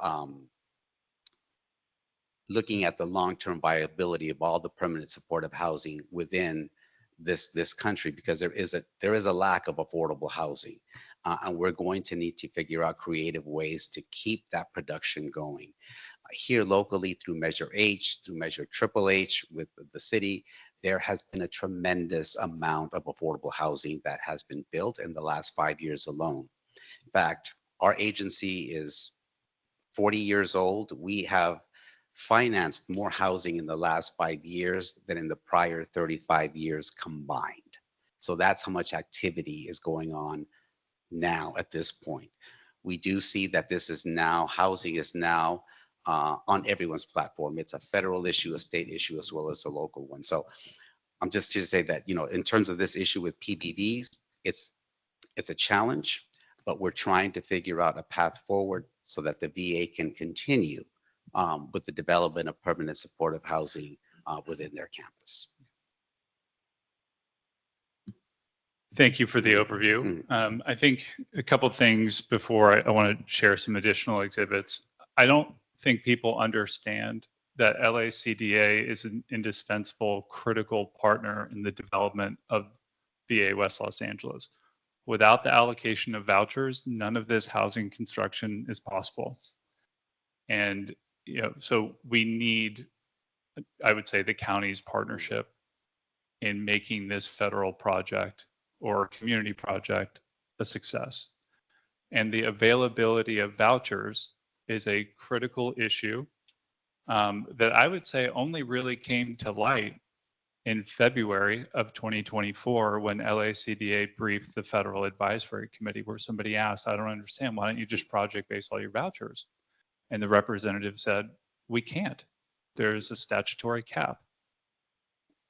looking at the long-term viability of all the permanent supportive housing within this country, because there is a lack of affordable housing, and we're going to need to figure out creative ways to keep that production going. Here locally through Measure H, through Measure Triple H with the city, there has been a tremendous amount of affordable housing that has been built in the last 5 years alone. In fact, our agency is 40 years old. We have financed more housing in the last 5 years than in the prior 35 years combined. So that's how much activity is going on now at this point. We do see that this is now, housing is now on everyone's platform. It's a federal issue, a state issue, as well as a local one. So I'm just here to say that, in terms of this issue with PBVs, it's a challenge, but we're trying to figure out a path forward so that the VA can continue with the development of permanent supportive housing within their campus. Thank you for the overview. I think a couple things before I want to share some additional exhibits. I don't think people understand that LACDA is an indispensable, critical partner in the development of VA West Los Angeles. Without the allocation of vouchers, none of this housing construction is possible. And, so we need, I would say, the county's partnership in making this federal project or community project a success. And the availability of vouchers is a critical issue that I would say only really came to light in February of 2024 when LACDA briefed the Federal Advisory Committee, where somebody asked, I don't understand, why don't you just project base all your vouchers? And the representative said, we can't. There's a statutory cap.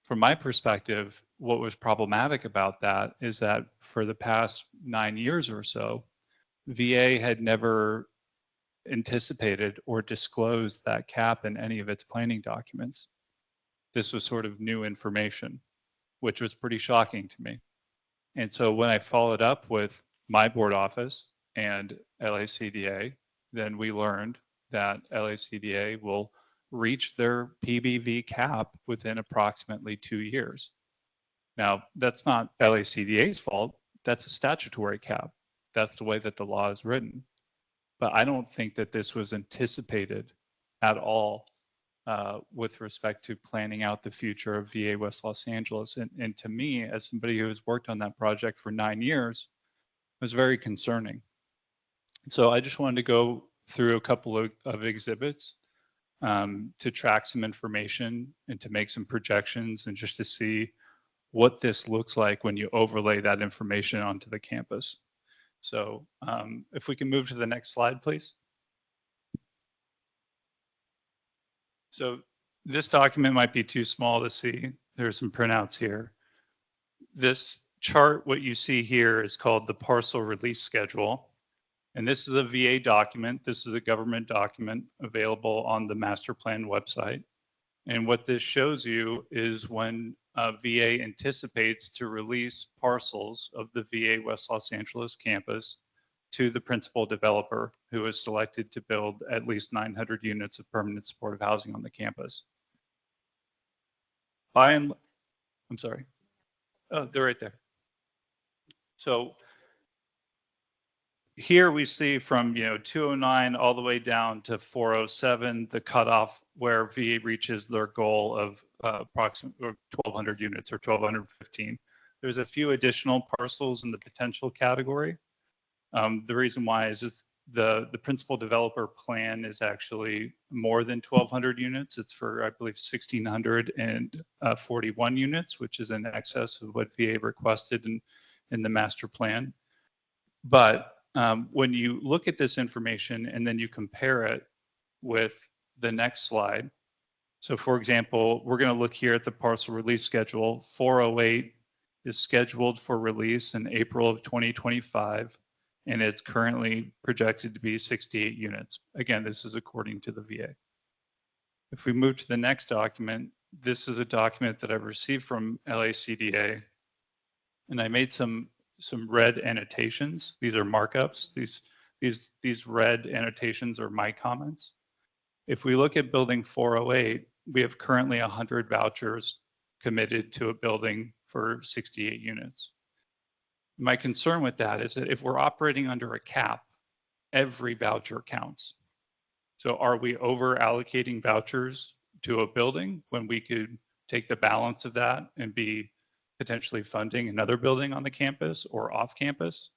From my perspective, what was problematic about that is that for the past 9 years or so, VA had never anticipated or disclosed that cap in any of its planning documents. This was sort of new information, which was pretty shocking to me. And so when I followed up with my board office and LACDA, then we learned that LACDA will reach their PBV cap within approximately 2 years. Now, that's not LACDA's fault. That's a statutory cap. That's the way that the law is written. But I don't think that this was anticipated at all with respect to planning out the future of VA West Los Angeles. And to me, as somebody who has worked on that project for 9 years, it was very concerning. So I just wanted to go through a couple of exhibits to track some information and to make some projections and just to see what this looks like when you overlay that information onto the campus. So if we can move to the next slide, please. So this document might be too small to see. There's some printouts here. This chart, what you see here is called the parcel release schedule. And this is a VA document. This is a government document available on the master plan website. And what this shows you is when VA anticipates to release parcels of the VA West Los Angeles campus to the principal developer who is selected to build at least 900 units of permanent supportive housing on the campus. I'm sorry. Oh, they're right there. So here we see from 209 all the way down to 407, the cutoff where VA reaches their goal of approximately 1,200 units or 1,215. There's a few additional parcels in the potential category. The reason why is the principal developer plan is actually more than 1,200 units. It's for, I believe, 1,641 units, which is in excess of what VA requested in the master plan. But when you look at this information and then you compare it with the next slide. So for example, we're going to look here at the parcel release schedule. 408 is scheduled for release in April of 2025, and it's currently projected to be 68 units. Again, this is according to the VA. If we move to the next document, this is a document that I've received from LACDA, and I made some red annotations. These are markups. These red annotations are my comments. If we look at building 408, we have currently 100 vouchers committed to a building for 68 units. My concern with that is that if we're operating under a cap, every voucher counts. So are we over allocating vouchers to a building when we could take the balance of that and be potentially funding another building on the campus or off campus?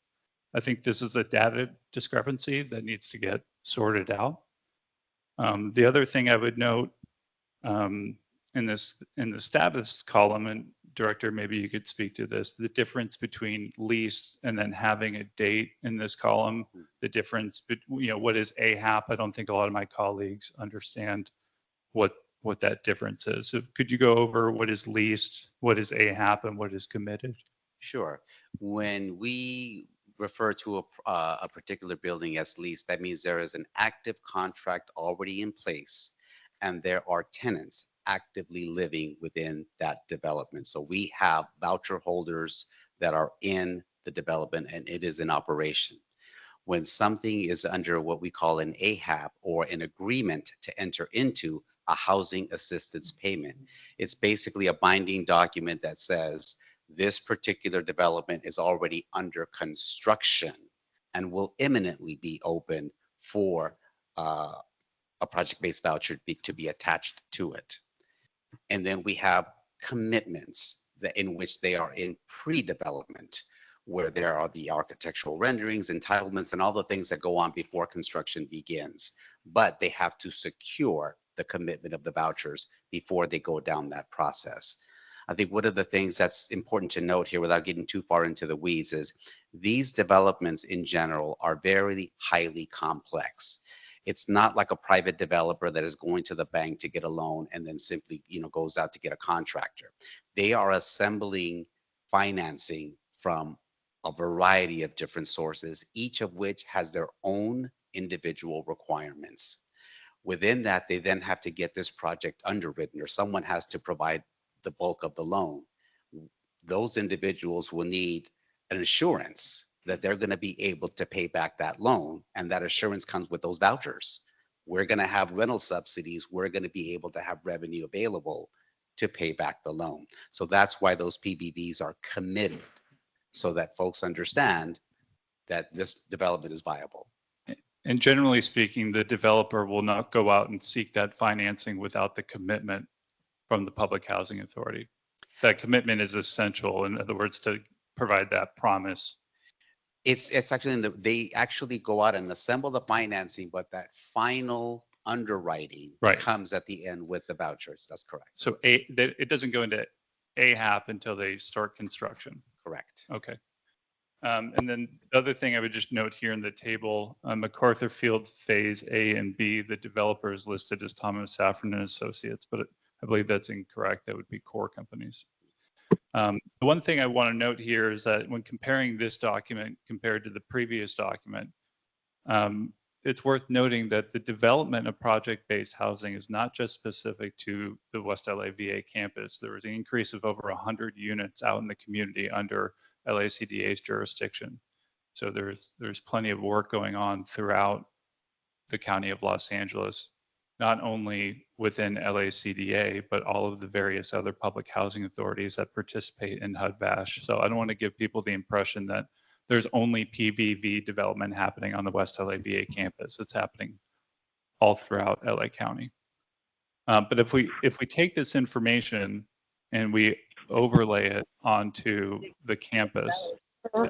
I think this is a data discrepancy that needs to get sorted out. The other thing I would note in the status column, and Director, maybe you could speak to this, the difference between leased and then having a date in this column, the difference, what is AHAP? I don't think a lot of my colleagues understand what that difference is. So could you go over what is leased, what is AHAP, and what is committed? Sure. When we refer to a particular building as leased, that means there is an active contract already in place and there are tenants actively living within that development. So we have voucher holders that are in the development and it is in operation. When something is under what we call an AHAP or an agreement to enter into a housing assistance payment, it's basically a binding document that says this particular development is already under construction and will imminently be open for a project-based voucher to be attached to it. And then we have commitments in which they are in pre-development, where there are the architectural renderings, entitlements, and all the things that go on before construction begins. But they have to secure the commitment of the vouchers before they go down that process. I think one of the things that's important to note here without getting too far into the weeds is these developments in general are very highly complex. It's not like a private developer that is going to the bank to get a loan and then simply, goes out to get a contractor. They are assembling financing from a variety of different sources, each of which has their own individual requirements. Within that, they then have to get this project underwritten, or someone has to provide the bulk of the loan. Those individuals will need an assurance that they're going to be able to pay back that loan, and that assurance comes with those vouchers. We're going to have rental subsidies. We're going to be able to have revenue available to pay back the loan. So that's why those PBVs are committed, so that folks understand that this development is viable. And generally speaking, the developer will not go out and seek that financing without the commitment from the Public Housing Authority. That commitment is essential, in other words, to provide that promise. It's actually they actually go out and assemble the financing, but that final underwriting comes at the end with the vouchers. That's correct. So it doesn't go into AHAP until they start construction. Correct. Okay. And then the other thing I would just note here in the table, MacArthur Field Phase A and B, the developer is listed as Thomas Safran and Associates, but I believe that's incorrect. That would be core companies. The one thing I want to note here is that when comparing this document compared to the previous document, it's worth noting that the development of project-based housing is not just specific to the West LA VA campus. There was an increase of over 100 units out in the community under LACDA's jurisdiction. So there's plenty of work going on throughout the County of Los Angeles, not only within LACDA, but all of the various other public housing authorities that participate in HUD-VASH. So I don't want to give people the impression that there's only PVV development happening on the West LA VA campus. It's happening all throughout LA County. But if we take this information and we overlay it onto the campus,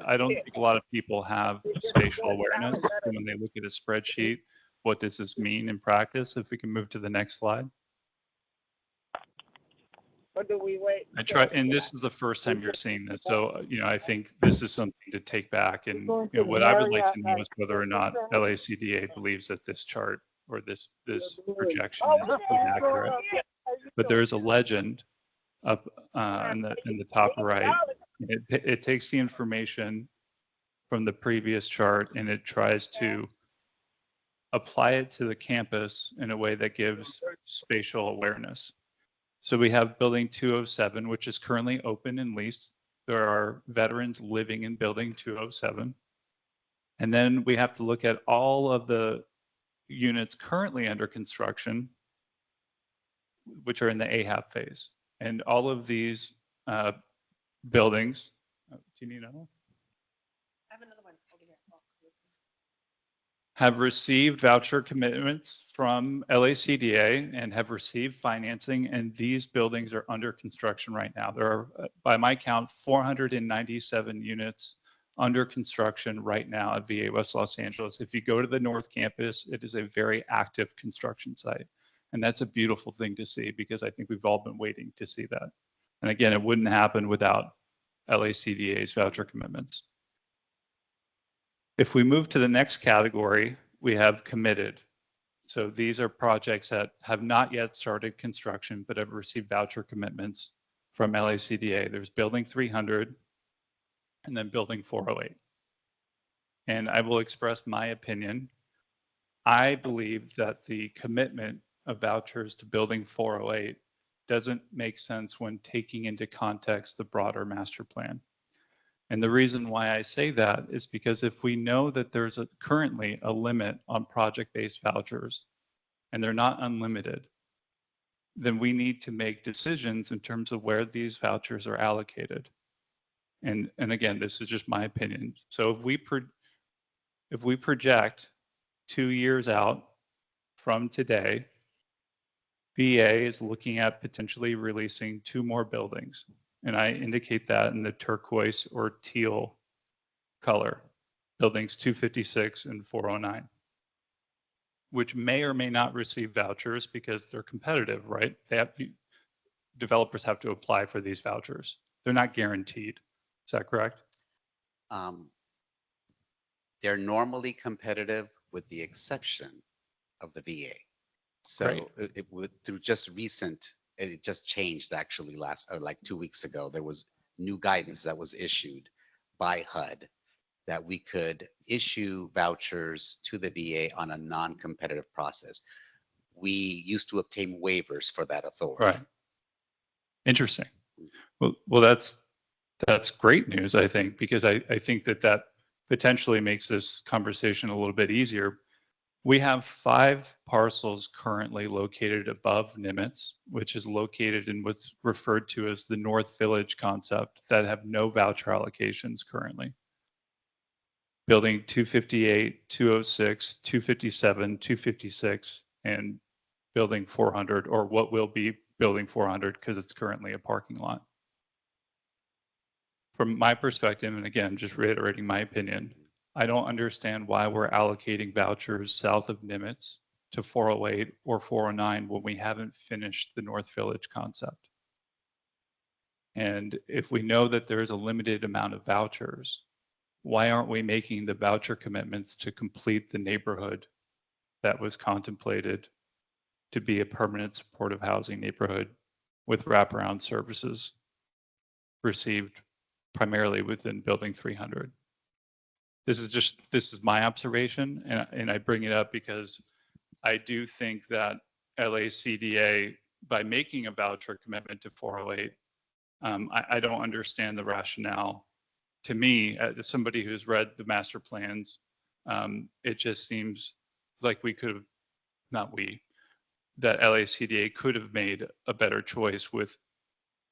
I don't think a lot of people have spatial awareness when they look at a spreadsheet. What does this mean in practice? If we can move to the next slide. I try, and this is the first time you're seeing this. So, I think this is something to take back. And what I would like to know is whether or not LACDA believes that this chart or this projection is inaccurate. But there is a legend up in the top right. It takes the information from the previous chart and it tries to apply it to the campus in a way that gives spatial awareness. So we have building 207, which is currently open and leased. There are veterans living in building 207. And then we have to look at all of the units currently under construction, which are in the AHAP phase. And all of these buildings, do you need another one? I have another one over here. Have received voucher commitments from LACDA and have received financing, and these buildings are under construction right now. There are, by my count, 497 units under construction right now at VA West Los Angeles. If you go to the North Campus, it is a very active construction site. And that's a beautiful thing to see because I think we've all been waiting to see that. And again, it wouldn't happen without LACDA's voucher commitments. If we move to the next category, we have committed. So these are projects that have not yet started construction, but have received voucher commitments from LACDA. There's Building 300 and then Building 408. And I will express my opinion. I believe that the commitment of vouchers to Building 408 doesn't make sense when taking into context the broader master plan. And the reason why I say that is because if we know that there's currently a limit on project-based vouchers and they're not unlimited, then we need to make decisions in terms of where these vouchers are allocated. And again, this is just my opinion. So if we project 2 years out from today, VA is looking at potentially releasing 2 more buildings. And I indicate that in the turquoise or teal color, buildings 256 and 409, which may or may not receive vouchers because they're competitive, right? Developers have to apply for these vouchers. They're not guaranteed. Is that correct? They're normally competitive with the exception of the VA. So through just recent, it just changed actually like 2 weeks ago. There was new guidance that was issued by HUD that we could issue vouchers to the VA on a non-competitive process. We used to obtain waivers for that authority. Right. Interesting. Well, that's great news, I think, because I think that potentially makes this conversation a little bit easier. We have 5 parcels currently located above Nimitz, which is located in what's referred to as the North Village concept that have no voucher allocations currently. Building 258, 206, 257, 256, and Building 400, or what will be Building 400 because it's currently a parking lot. From my perspective, and again, just reiterating my opinion, I don't understand why we're allocating vouchers south of Nimitz to 408 or 409 when we haven't finished the North Village concept. And if we know that there is a limited amount of vouchers, why aren't we making the voucher commitments to complete the neighborhood that was contemplated to be a permanent supportive housing neighborhood with wraparound services received primarily within Building 300? This is my observation, and I bring it up because I do think that LACDA, by making a voucher commitment to 408, I don't understand the rationale. To me, as somebody who's read the master plans, it just seems like that LACDA could have made a better choice with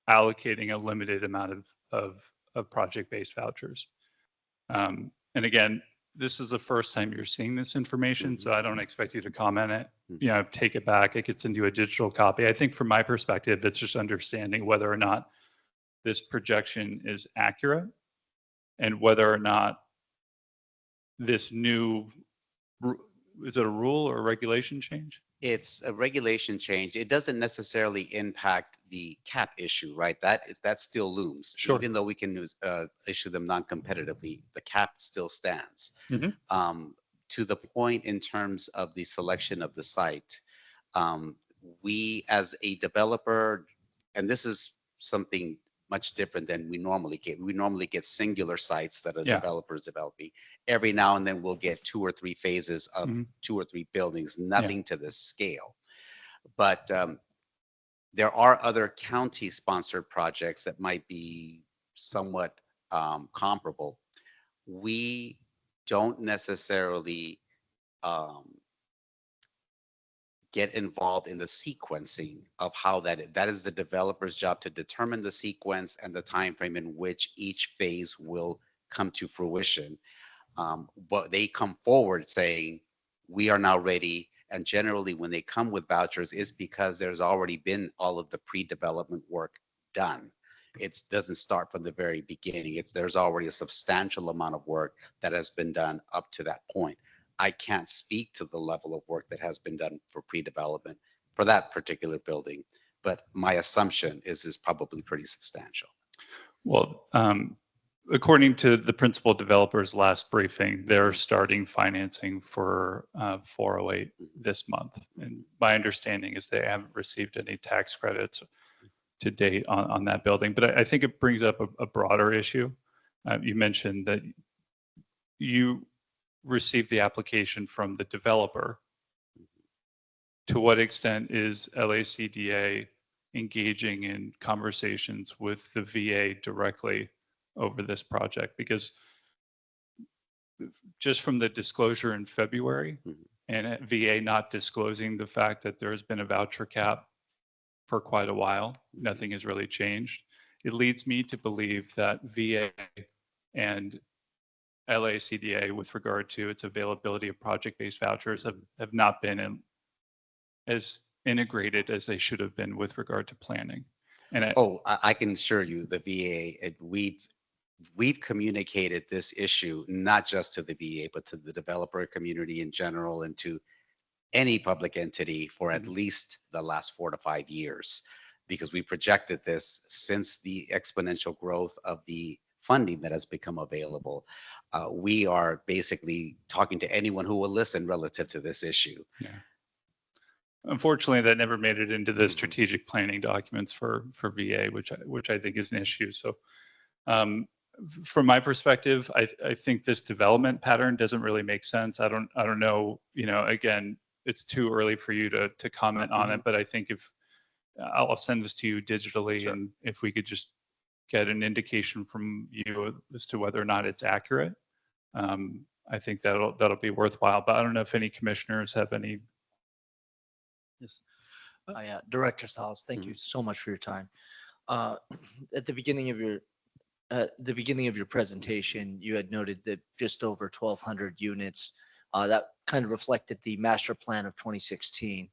allocating a limited amount of project-based vouchers. And again, this is the first time you're seeing this information, so I don't expect you to comment it, take it back. It gets into a digital copy. I think from my perspective, it's just understanding whether or not this projection is accurate and whether or not this new, is it a rule or a regulation change? It's a regulation change. It doesn't necessarily impact the cap issue, right? That still looms. Sure. Even though we can issue them non-competitively, the cap still stands. To the point in terms of the selection of the site, we as a developer, and this is something much different than we normally get. We normally get singular sites that a developer is developing. Every now and then we'll get 2 or 3 phases of 2 or 3 buildings, nothing to this scale. But there are other county-sponsored projects that might be somewhat comparable. We don't necessarily get involved in the sequencing of how that is the developer's job to determine the sequence and the time frame in which each phase will come to fruition. But they come forward saying, we are now ready. And generally when they come with vouchers, it's because there's already been all of the pre-development work done. It doesn't start from the very beginning. There's already a substantial amount of work that has been done up to that point. I can't speak to the level of work that has been done for pre-development for that particular building, but my assumption is probably pretty substantial. Well, according to the principal developer's last briefing, they're starting financing for 408 this month. And my understanding is they haven't received any tax credits to date on that building. But I think it brings up a broader issue. You mentioned that you received the application from the developer. To what extent is LACDA engaging in conversations with the VA directly over this project? Because just from the disclosure in February and VA not disclosing the fact that there has been a voucher cap for quite a while, nothing has really changed. It leads me to believe that VA and LACDA with regard to its availability of project-based vouchers have not been as integrated as they should have been with regard to planning. And I can assure you the VA, we've communicated this issue, not just to the VA, but to the developer community in general and to any public entity for at least the last 4 to 5 years, because we projected this since the exponential growth of the funding that has become available. We are basically talking to anyone who will listen relative to this issue. yeah. Unfortunately, that never made it into the strategic planning documents for VA, which I think is an issue. So from my perspective, I think this development pattern doesn't really make sense. I don't know, again, it's too early for you to comment on it, but I think if I'll send this to you digitally, Sure. and if we could just get an indication from you as to whether or not it's accurate, I think that'll be worthwhile. But I don't know if any commissioners have any. Yes. Director Salas, thank you so much for your time. At the beginning of your presentation, you had noted that just over 1,200 units. That kind of reflected the master plan of 2016.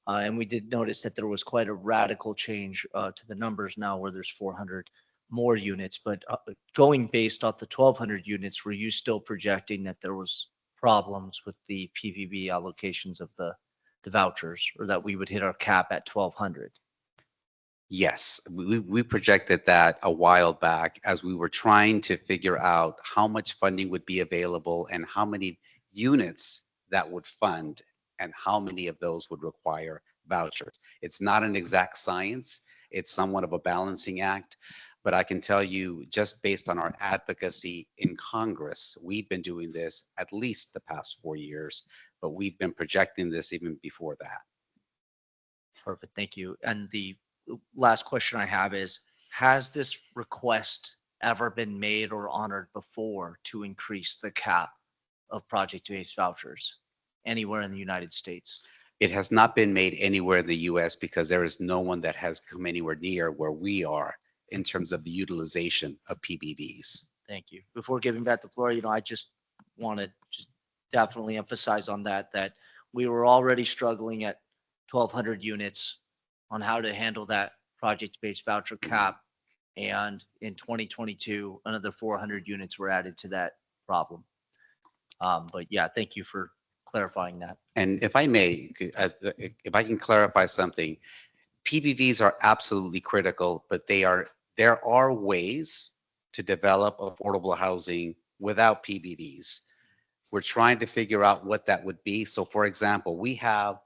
And we did notice that there was quite a radical change to the numbers now, where there's 400 more units. But going based off the 1,200 units, were you still projecting that there was problems with the PPP allocations of the vouchers, or that we would hit our cap at 1,200? Yes, we projected that a while back as we were trying to figure out how much funding would be available and how many units that would fund and how many of those would require vouchers. It's not an exact science. It's somewhat of a balancing act. But I can tell you, just based on our advocacy in Congress, we've been doing this at least the past 4 years, but we've been projecting this even before that. Perfect, thank you. And the last question I have is, has this request ever been made or honored before to increase the cap of project-based vouchers anywhere in the United States? It has not been made anywhere in the US because there is no one that has come anywhere near where we are in terms of the utilization of PBVs. Thank you. Before giving back the floor, I just want to just definitely emphasize on that we were already struggling at 1,200 units on how to handle that project-based voucher cap. And in 2022, another 400 units were added to that problem. But yeah, thank you for clarifying that. And if I may, if I can clarify something, PBVs are absolutely critical, but there are ways to develop affordable housing without PBVs. We're trying to figure out what that would be. So for example, we have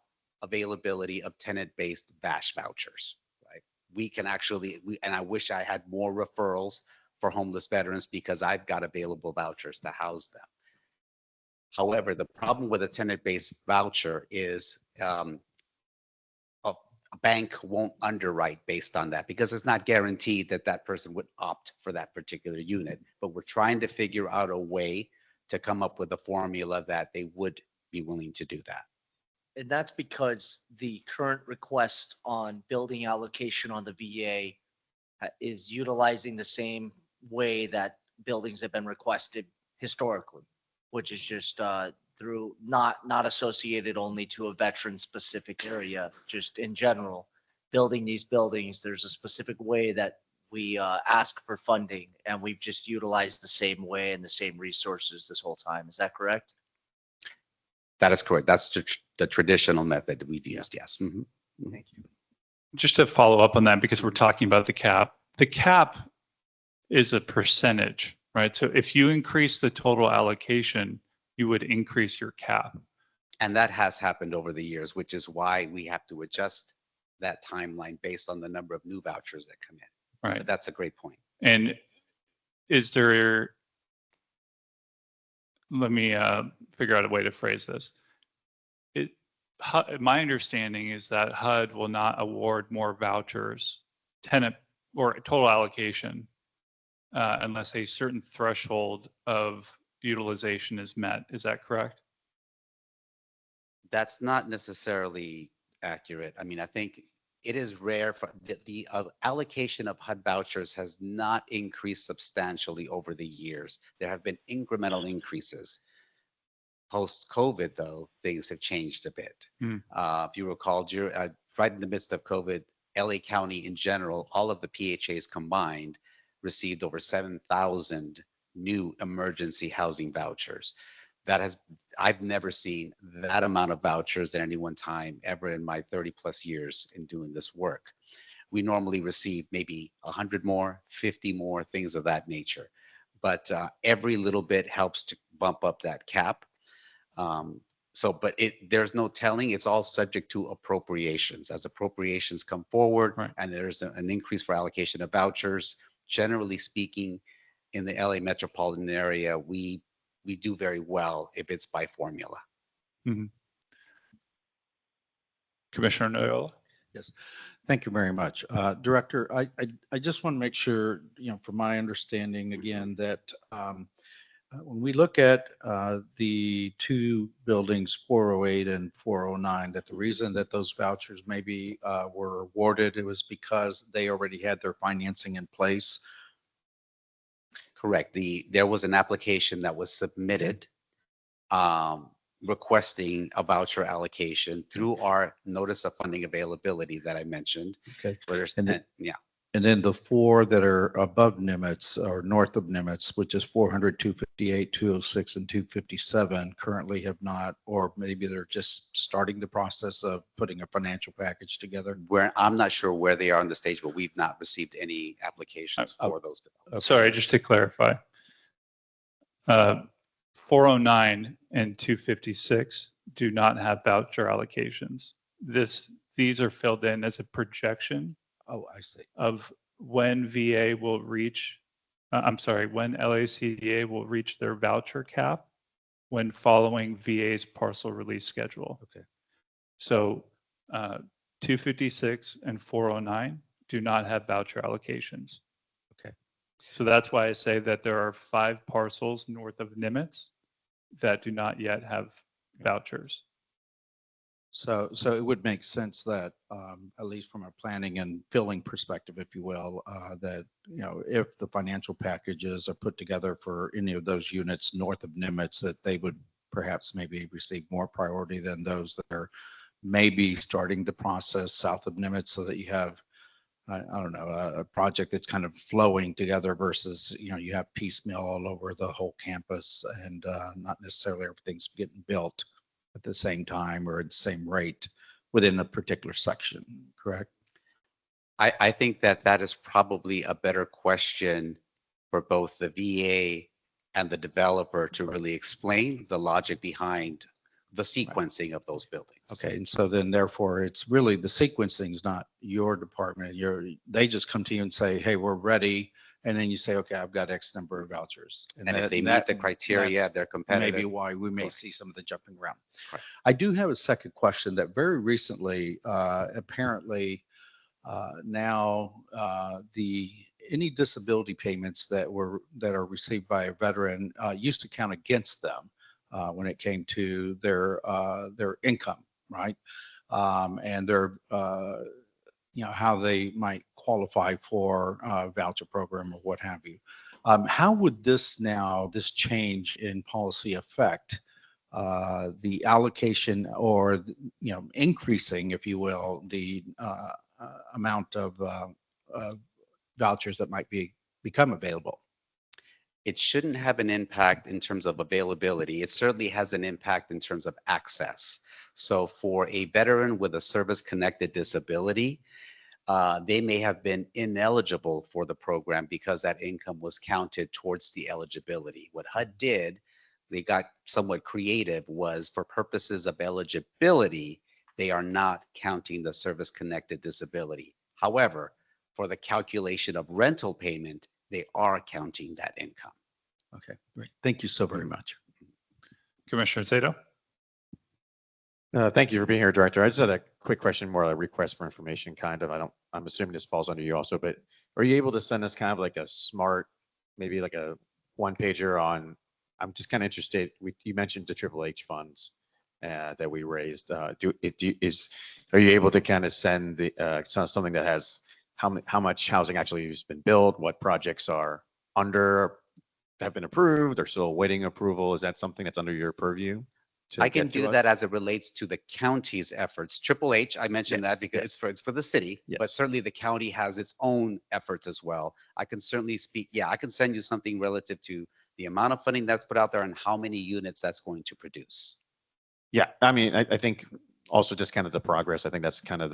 availability of tenant-based VASH vouchers, right? We can actually, and I wish I had more referrals for homeless veterans because I've got available vouchers to house them. However, the problem with a tenant-based voucher is a bank won't underwrite based on that because it's not guaranteed that that person would opt for that particular unit. But we're trying to figure out a way to come up with a formula that they would be willing to do that. And that's because the current request on building allocation on the VA is utilizing the same way that buildings have been requested historically, which is just through not associated only to a veteran specific area, just in general, building these buildings. There's a specific way that we ask for funding and we've just utilized the same way and the same resources this whole time. Is that correct? That is correct. That's the traditional method that we've used. Yes. Mhm. Thank you. Just to follow up on that, because we're talking about the cap. The cap is a percentage, right? So if you increase the total allocation, you would increase your cap. And that has happened over the years, which is why we have to adjust that timeline based on the number of new vouchers that come in. Right. But that's a great point. And is there, let me figure out a way to phrase this. My understanding is that HUD will not award more vouchers, tenant or total allocation, unless a certain threshold of utilization is met. Is that correct? That's not necessarily accurate. I mean, I think it is rare for the allocation of HUD vouchers has not increased substantially over the years. There have been incremental increases. Post-COVID, though, things have changed a bit. If you recall, right in the midst of COVID, LA County in general, all of the PHAs combined received over 7,000 new emergency housing vouchers. I've never seen that amount of vouchers at any one time ever in my 30 plus years in doing this work. We normally receive maybe 100 more, 50 more, things of that nature. But every little bit helps to bump up that cap. But there's no telling. It's all subject to appropriations. As appropriations come forward, right, and there's an increase for allocation of vouchers, generally speaking, in the LA metropolitan area, we do very well if it's by formula. Mm-hmm. Commissioner Noyola. Yes, thank you very much. Director, I just want to make sure, from my understanding again, that when we look at the two buildings, 408 and 409, that the reason that those vouchers maybe were awarded, it was because they already had their financing in place. Correct. There was an application that was submitted requesting a voucher allocation through our notice of funding availability that I mentioned. Okay. Yeah. And then the four that are above Nimitz or north of Nimitz, which is 400, 258, 206, and 257, currently have not, or maybe they're just starting the process of putting a financial package together. I'm not sure where they are on the stage, but we've not received any applications for those. Okay. Sorry, just to clarify. 409 and 256 do not have voucher allocations. These are filled in as a projection. Oh, I see. Of when VA will reach, when LACDA will reach their voucher cap when following VA's parcel release schedule. Okay. So 256 and 409 do not have voucher allocations. Okay. So that's why I say that there are 5 parcels north of Nimitz that do not yet have vouchers. So it would make sense that, at least from a planning and filling perspective, if you will, that, if the financial packages are put together for any of those units north of Nimitz, that they would perhaps maybe receive more priority than those that are maybe starting the process south of Nimitz, so that you have, I don't know, a project that's kind of flowing together versus, you have piecemeal all over the whole campus and not necessarily everything's getting built at the same time or at the same rate within a particular section, correct? I think that is probably a better question for both the VA and the developer to really explain the logic behind the sequencing of those buildings. Okay, and so then therefore it's really the sequencing is not your department. They just come to you and say, hey, we're ready. And then you say, okay, I've got X number of vouchers. And if they meet the criteria, they're competitive. Maybe why we may see some of the jumping around. Correct. I do have a second question that very recently, apparently now any disability payments that are received by a veteran used to count against them when it came to their income, right? And their how they might qualify for a voucher program or what have you. How would this change in policy affect the allocation or, increasing, if you will, the amount of vouchers that might become available? It shouldn't have an impact in terms of availability. It certainly has an impact in terms of access. So for a veteran with a service-connected disability, they may have been ineligible for the program because that income was counted towards the eligibility. What HUD did, they got somewhat creative, was for purposes of eligibility, they are not counting the service-connected disability. However, for the calculation of rental payment, they are counting that income. Okay, great. Thank you so very much. Commissioner Zato? Thank you for being here, Director. I just had a quick question, more like a request for information, kind of. I'm assuming this falls under you also, but are you able to send us kind of like a smart, maybe like a one pager on, I'm just kind of interested, you mentioned the Triple H funds that we raised. Are you able to kind of send the something that has how much housing actually has been built, what projects are have been approved or still awaiting approval? Is that something that's under your purview? I can do that as it relates to the county's efforts. Triple H, I mentioned that because it's for the city, but certainly the county has its own efforts as well. I can certainly speak. Yeah, I can send you something relative to the amount of funding that's put out there and how many units that's going to produce. Yeah, I mean, I think also just kind of the progress. I think that's kind of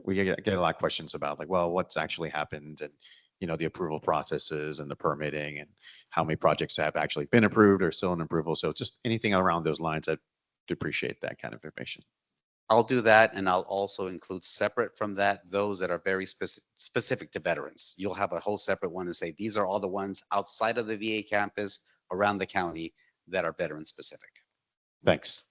we get a lot of questions about like, well, what's actually happened and, you know, the approval processes and the permitting and how many projects have actually been approved or still in approval. So just anything around those lines, I'd appreciate that kind of information. I'll do that. And I'll also include separate from that, those that are very specific to veterans. You'll have a whole separate one and say, these are all the ones outside of the VA campus around the county that are veteran specific. Thanks.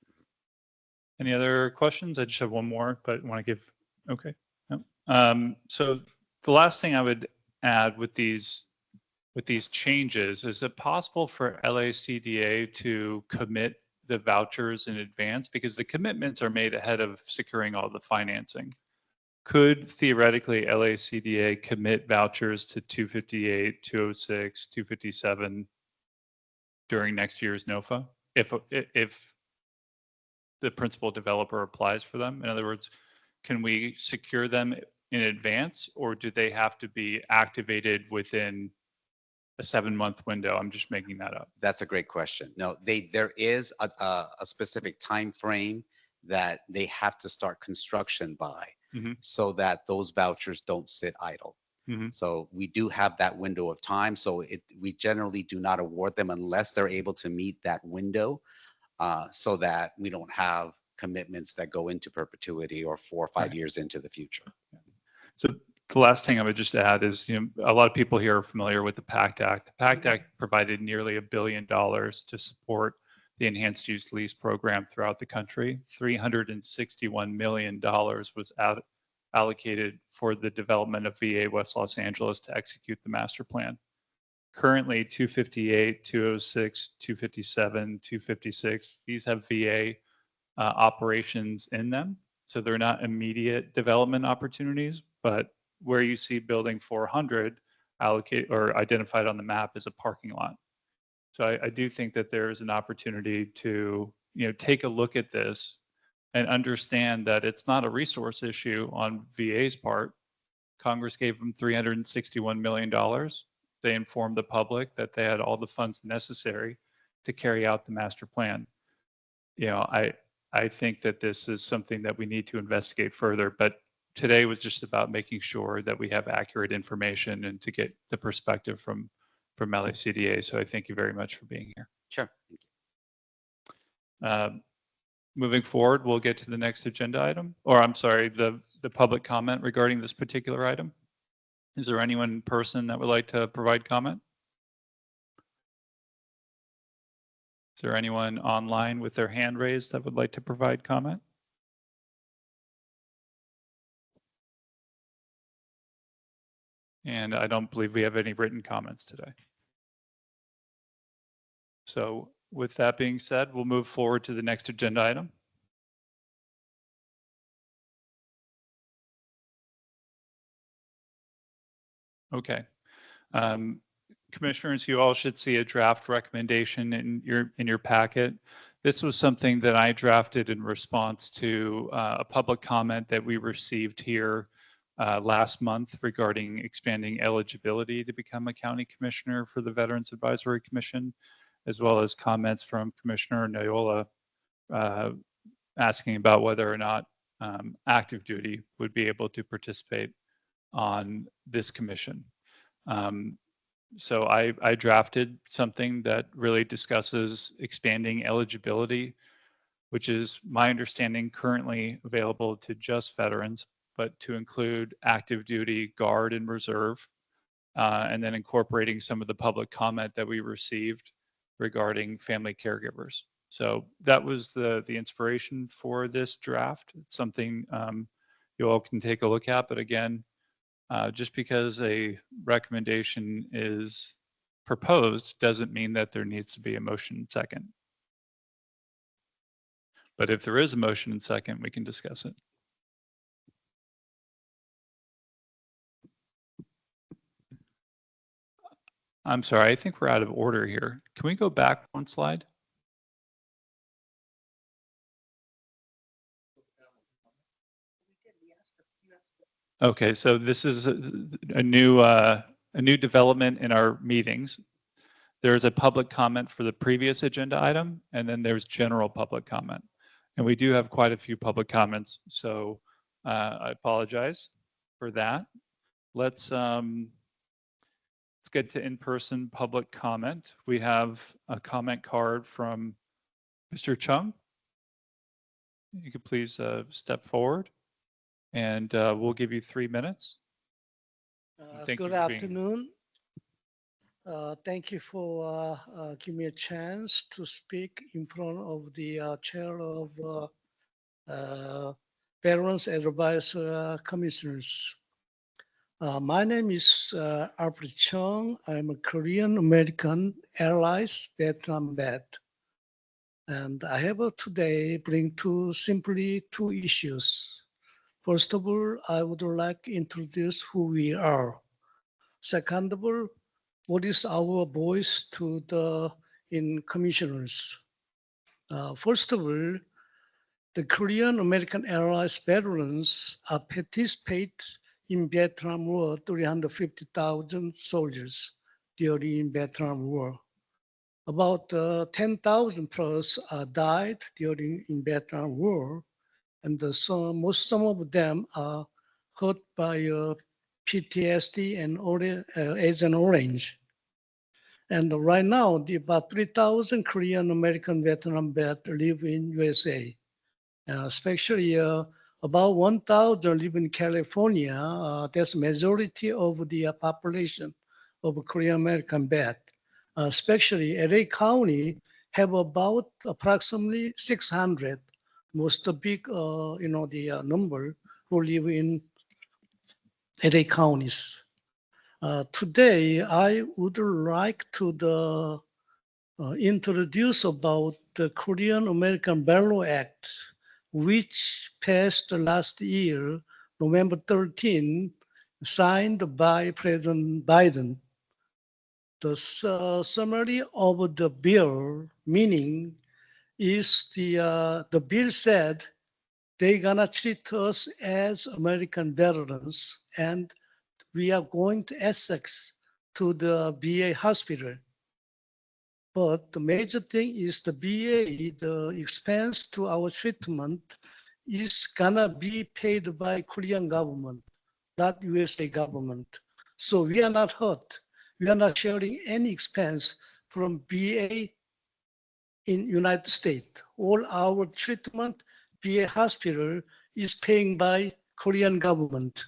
Any other questions? I just have one more, but want to give, okay. No. So the last thing I would add with these changes, is it possible for LACDA to commit the vouchers in advance? Because the commitments are made ahead of securing all the financing. Could theoretically LACDA commit vouchers to 258, 206, 257 during next year's NOFA if the principal developer applies for them? In other words, can we secure them in advance, or do they have to be activated within a 7-month window? I'm just making that up. That's a great question. No, there is a specific time frame that they have to start construction by, so that those vouchers don't sit idle. So we do have that window of time. So we generally do not award them unless they're able to meet that window, so that we don't have commitments that go into perpetuity or 4 or 5 years into the future. So the last thing I would just add is, you know, a lot of people here are familiar with the PACT Act. The PACT Act provided nearly $1 billion to support the enhanced use lease program throughout the country. $361 million was allocated for the development of VA West Los Angeles to execute the master plan. Currently, 258, 206, 257, 256, these have VA operations in them. So they're not immediate development opportunities, but where you see building 400 allocate or identified on the map as a parking lot. So I do think that there is an opportunity to, you know, take a look at this and understand that it's not a resource issue on VA's part. Congress gave them $361 million. They informed the public that they had all the funds necessary to carry out the master plan. You know, I think that this is something that we need to investigate further, but today was just about making sure that we have accurate information and to get the perspective from LACDA. So I thank you very much for being here. Sure. Moving forward, we'll get to the next agenda item, or I'm sorry, the public comment regarding this particular item. Is there anyone in person that would like to provide comment? Is there anyone online with their hand raised that would like to provide comment? And I don't believe we have any written comments today. So with that being said, we'll move forward to the next agenda item. Okay. Commissioners, you all should see a draft recommendation in your packet. This was something that I drafted in response to a public comment that we received here last month regarding expanding eligibility to become a county commissioner for the Veterans Advisory Commission, as well as comments from Commissioner Noyola asking about whether or not active duty would be able to participate on this commission. So I drafted something that really discusses expanding eligibility, which is my understanding currently available to just veterans, but to include active duty, guard, and reserve, and then incorporating some of the public comment that we received regarding family caregivers. So that was the inspiration for this draft. It's something you all can take a look at, but again, just because a recommendation is proposed doesn't mean that there needs to be a motion second. But if there is a motion and second, we can discuss it. I'm sorry, I think we're out of order here. Can we go back one slide? Okay, so this is a new development in our meetings. There's a public comment for the previous agenda item, and then there's general public comment. And we do have quite a few public comments, so I apologize for that. Let's get to in-person public comment. We have a comment card from Mr. Chung. You could please step forward, and we'll give you 3 minutes. Thank you Good for being here. afternoon. Thank you for giving me a chance to speak in front of the chair of Veterans Advisory Commissioners. My name is Albert Chung. I'm a Korean American Airlines veteran vet. And I have today bring simply two issues. First of all, I would like to introduce who we are. Second of all, what is our voice to the commissioners? First of all, the Korean American Airlines veterans participate in Vietnam War, 350,000 soldiers during Vietnam War. About 10,000 plus died during Vietnam War, and some of them are hurt by PTSD and Agent Orange. And right now, about 3,000 Korean American veteran vets live in USA, especially about 1,000 live in California. That's majority of the population of Korean American vets. Especially LA County have about approximately 600, most big, the number who live in LA counties. Today, I would like to introduce about the Korean American Valor Act, which passed last year, November 13, signed by President Biden. The summary of the bill, meaning is the bill said they're gonna treat us as American veterans, and we are going to access to the VA hospital. But the major thing is the VA, the expense to our treatment is gonna be paid by Korean government, not USA government. So we are not hurt. We are not sharing any expense from VA in United States. All our treatment, VA hospital is paying by Korean government.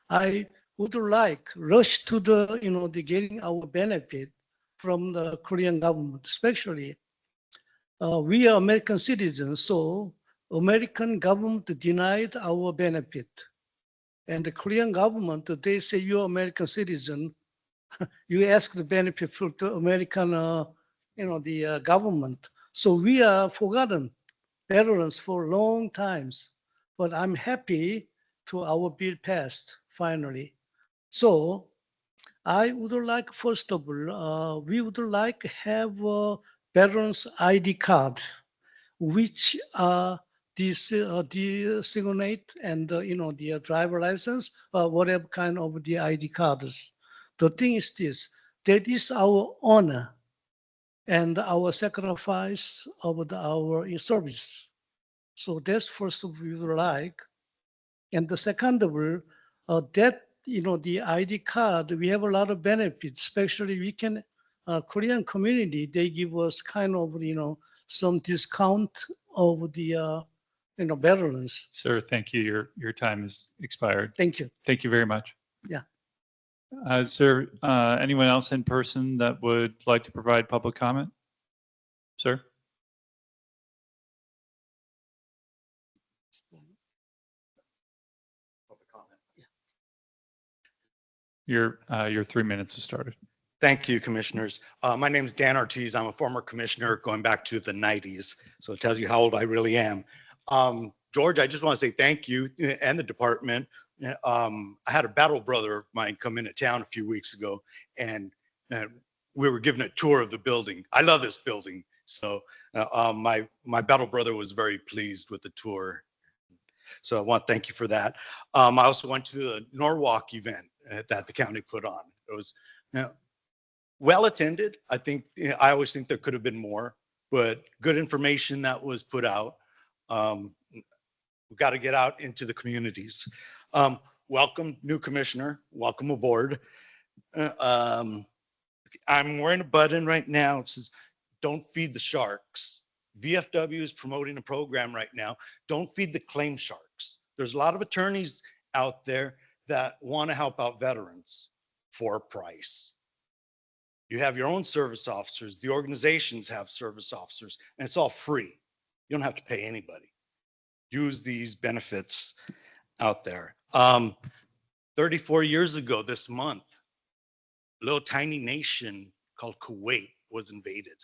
I would like rush to the getting our benefit from the Korean government, especially we are American citizens, so American government denied our benefit. And the Korean government, they say you're American citizen, you ask the benefit for the American, the government. So we are forgotten veterans for long times, but I'm happy to our bill passed finally. So I would like, first of all, we would like to have a veterans ID card, which are designate and, the driver license, whatever kind of the ID cards. The thing is this, that is our honor and our sacrifice of our service. So that's first we would like. And the second of all, that, the ID card, we have a lot of benefits, especially we can, Korean community, they give us kind of, some discount of the, veterans. Sir, thank you. Your time has expired. Thank you. Thank you very much. Yeah. Sir, anyone else in person that would like to provide public comment? Sir? Your 3 minutes has started. Thank you, commissioners. My name is Dan Ortiz. I'm a former commissioner going back to the 90s. So it tells you how old I really am. George, I just want to say thank you and the department. I had a battle brother of mine come into town a few weeks ago, and we were given a tour of the building. I love this building. So my battle brother was very pleased with the tour. So I want to thank you for that. I also went to the Norwalk event that the county put on. It was well attended. I always think there could have been more, but good information that was put out. We've got to get out into the communities. Welcome, new commissioner. Welcome aboard. I'm wearing a button right now. It says, "Don't feed the sharks." VFW is promoting a program right now. Don't feed the claim sharks. There's a lot of attorneys out there that want to help out veterans for a price. You have your own service officers. The organizations have service officers, and it's all free. You don't have to pay anybody. Use these benefits out there. 34 years ago this month, a little tiny nation called Kuwait was invaded.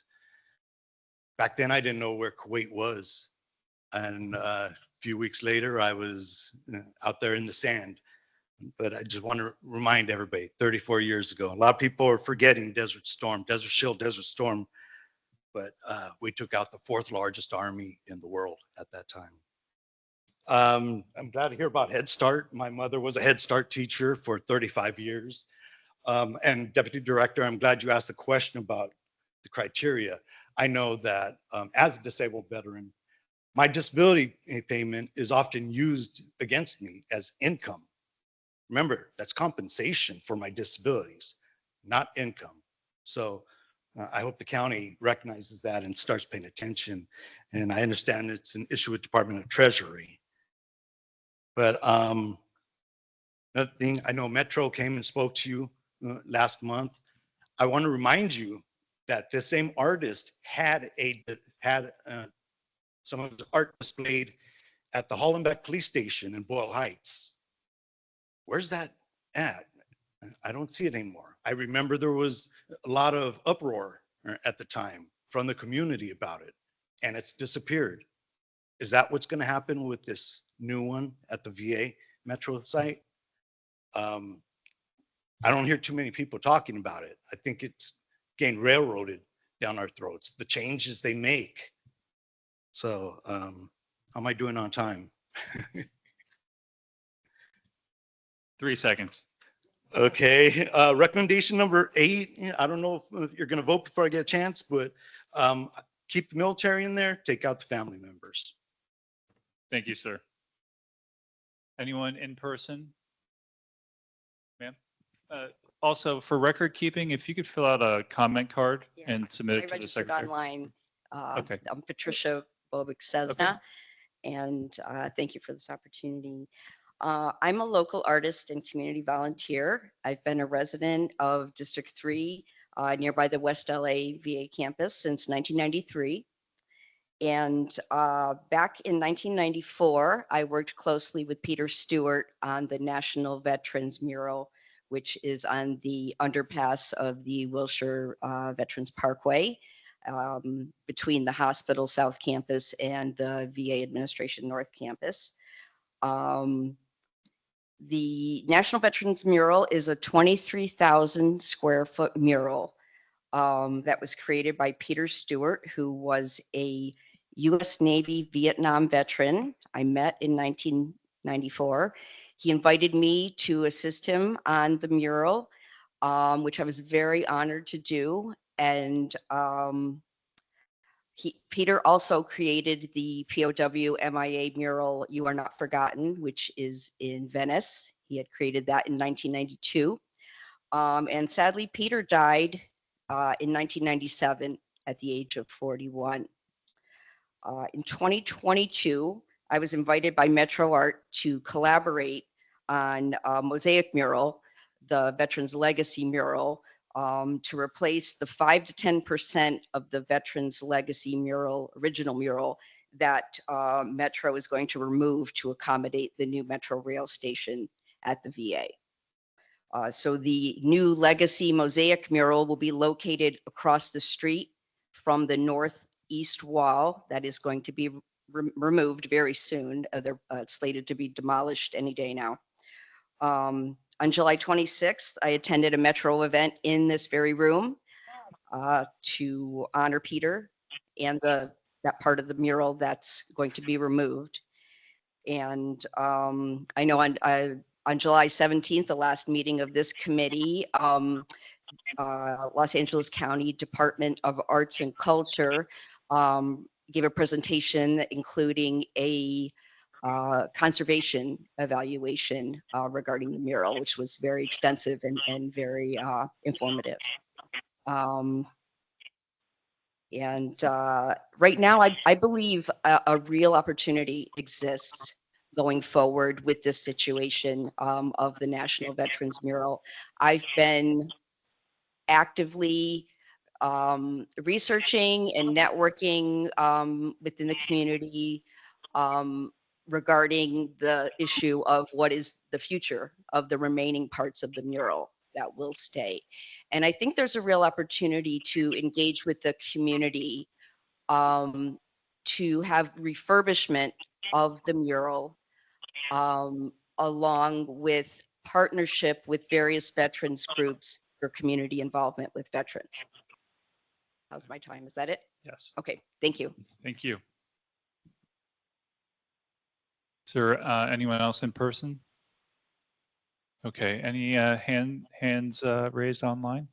Back then, I didn't know where Kuwait was. And a few weeks later, I was out there in the sand. But I just want to remind everybody, 34 years ago, a lot of people are forgetting Desert Storm, Desert Shield, Desert Storm. But we took out the 4th largest army in the world at that time. I'm glad to hear about Head Start. My mother was a Head Start teacher for 35 years. And Deputy Director, I'm glad you asked the question about the criteria. I know that as a disabled veteran, my disability payment is often used against me as income. Remember, that's compensation for my disabilities, not income. So I hope the county recognizes that and starts paying attention. And I understand it's an issue with Department of Treasury. But another thing, I know Metro came and spoke to you last month. I want to remind you that the same artist had some of his art displayed at the Hollenbeck Police Station in Boyle Heights. Where's that at? I don't see it anymore. I remember there was a lot of uproar at the time from the community about it, and it's disappeared. Is that what's going to happen with this new one at the VA Metro site? I don't hear too many people talking about it. I think it's getting railroaded down our throats, the changes they make. So how am I doing on time? 3 seconds. Okay, recommendation number 8. I don't know if you're going to vote before I get a chance, but keep the military in there, take out the family members. Thank you, sir. Anyone in person? Ma'am? Also, for record keeping, if you could fill out a comment card and submit I it to the registered secretary. online. Okay. I'm Patricia Bobic Cesna, and thank you for this opportunity. I'm a local artist and community volunteer. I've been a resident of District 3 nearby the West LA VA campus since 1993. And back in 1994, I worked closely with Peter Stewart on the National Veterans Mural, which is on the underpass of the Wilshire Veterans Parkway between the hospital South Campus and the VA Administration North Campus. The National Veterans Mural is a 23,000 square foot mural that was created by Peter Stewart, who was a U.S. Navy Vietnam veteran I met in 1994. He invited me to assist him on the mural, which I was very honored to do. And Peter also created the POW MIA mural, You Are Not Forgotten, which is in Venice. He had created that in 1992. And sadly, Peter died in 1997 at the age of 41. In 2022, I was invited by Metro Art to collaborate on a mosaic mural, the Veterans Legacy mural, to replace the 5 to 10% of the Veterans Legacy mural, original mural, that Metro is going to remove to accommodate the new Metro rail station at the VA. So the new Legacy mosaic mural will be located across the street from the northeast wall that is going to be removed very soon. They're slated to be demolished any day now. On July 26th, I attended a Metro event in this very room to honor Peter and that part of the mural that's going to be removed. And I know on July 17th, the last meeting of this committee, Los Angeles County Department of Arts and Culture gave a presentation including a conservation evaluation regarding the mural, which was very extensive and very informative. Right now, I believe a real opportunity exists going forward with this situation of the National Veterans Mural. I've been actively researching and networking within the community regarding the issue of what is the future of the remaining parts of the mural that will stay. And I think there's a real opportunity to engage with the community to have refurbishment of the mural along with partnership with various veterans groups for community involvement with veterans. How's my time? Is that it? Yes. Okay, thank you. Thank you. Is there anyone else in person? Okay, any hands raised online?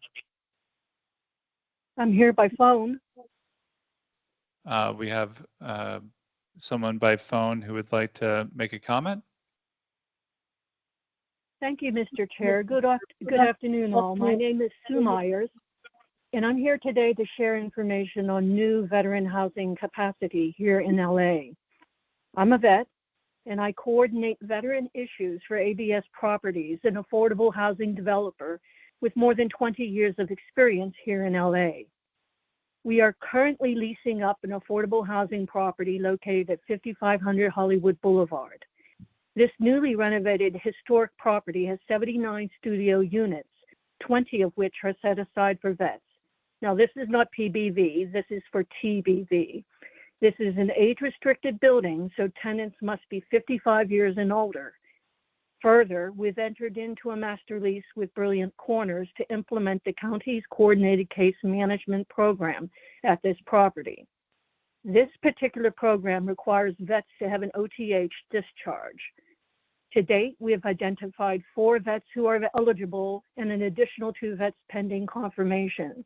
I'm here by phone. We have someone by phone who would like to make a comment. Thank you, Mr. Chair. Good afternoon, all. My name is Sue Myers, and I'm here today to share information on new veteran housing capacity here in LA. I'm a vet, and I coordinate veteran issues for ABS Properties, an affordable housing developer with more than 20 years of experience here in LA. We are currently leasing up an affordable housing property located at 5500 Hollywood Boulevard. This newly renovated historic property has 79 studio units, 20 of which are set aside for vets. Now, this is not PBV, this is for TBV. This is an age-restricted building, so tenants must be 55 years and older. Further, we've entered into a master lease with Brilliant Corners to implement the county's coordinated case management program at this property. This particular program requires vets to have an OTH discharge. To date, we have identified 4 vets who are eligible and an additional 2 vets pending confirmation.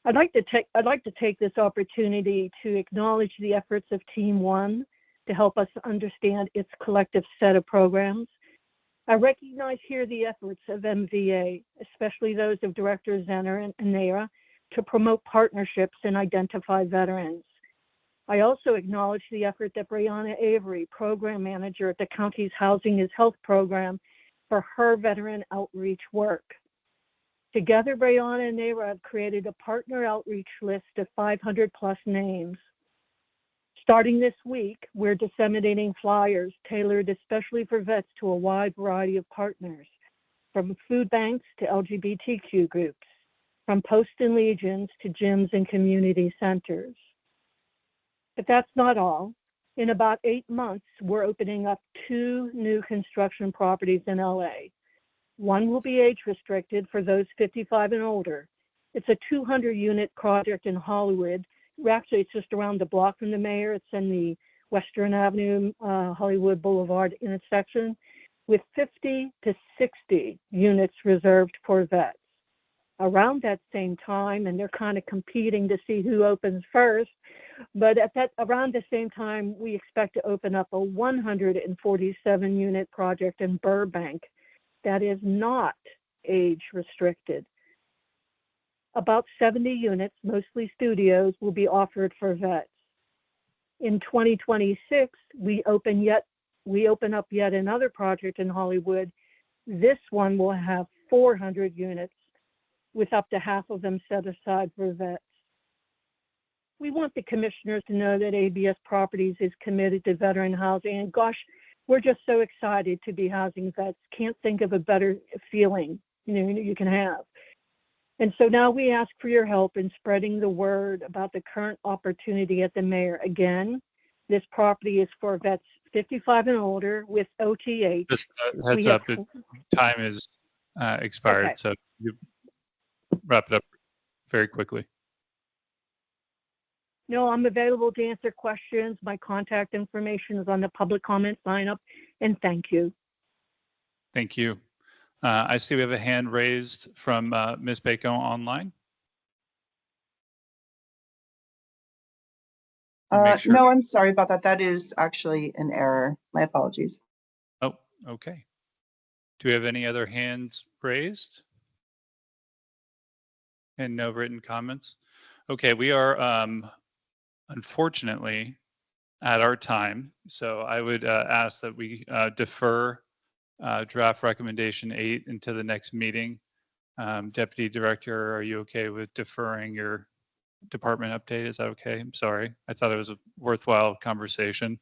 I'd like to take this opportunity to acknowledge the efforts of Team One to help us understand its collective set of programs. I recognize here the efforts of MVA, especially those of Director Zenner and Naira, to promote partnerships and identify veterans. I also acknowledge the effort that Brianna Avery, Program Manager at the county's Housing is Health program, for her veteran outreach work. Together, Brianna and Naira have created a partner outreach list of 500 plus names. Starting this week, we're disseminating flyers tailored especially for vets to a wide variety of partners, from food banks to LGBTQ groups, from post and legions to gyms and community centers. But that's not all. In about 8 months, we're opening up 2 new construction properties in LA. One will be age restricted for those 55 and older. It's a 200-unit project in Hollywood Actually, it's just around the block from the mayor. It's in the Western Avenue, Hollywood Boulevard intersection with 50 to 60 units reserved for vets. Around that same time, and they're kind of competing to see who opens first, but around the same time, we expect to open up a 147 unit project in Burbank that is not age restricted. About 70 units, mostly studios, will be offered for vets. In 2026, we open up yet another project in Hollywood. This one will have 400 units, with up to half of them set aside for vets. We want the commissioners to know that ABS Properties is committed to veteran housing, and gosh, we're just so excited to be housing vets. Can't think of a better feeling you can have. And so now we ask for your help in spreading the word about the current opportunity at the mayor. Again, this property is for vets 55 and older with OTH. Just heads up, the time is expired, Okay. so you wrap it up very quickly. No, I'm available to answer questions. My contact information is on the public comment sign up, and thank you. Thank you. I see we have a hand raised from Ms. Bacon online. Make sure- No, I'm sorry about that. That is actually an error. My apologies. Oh, okay. Do we have any other hands raised? And no written comments? Okay, we are unfortunately at our time. So I would ask that we defer draft recommendation 8 into the next meeting. Deputy Director, are you okay with deferring your department update? Is that okay? I'm sorry. I thought it was a worthwhile conversation.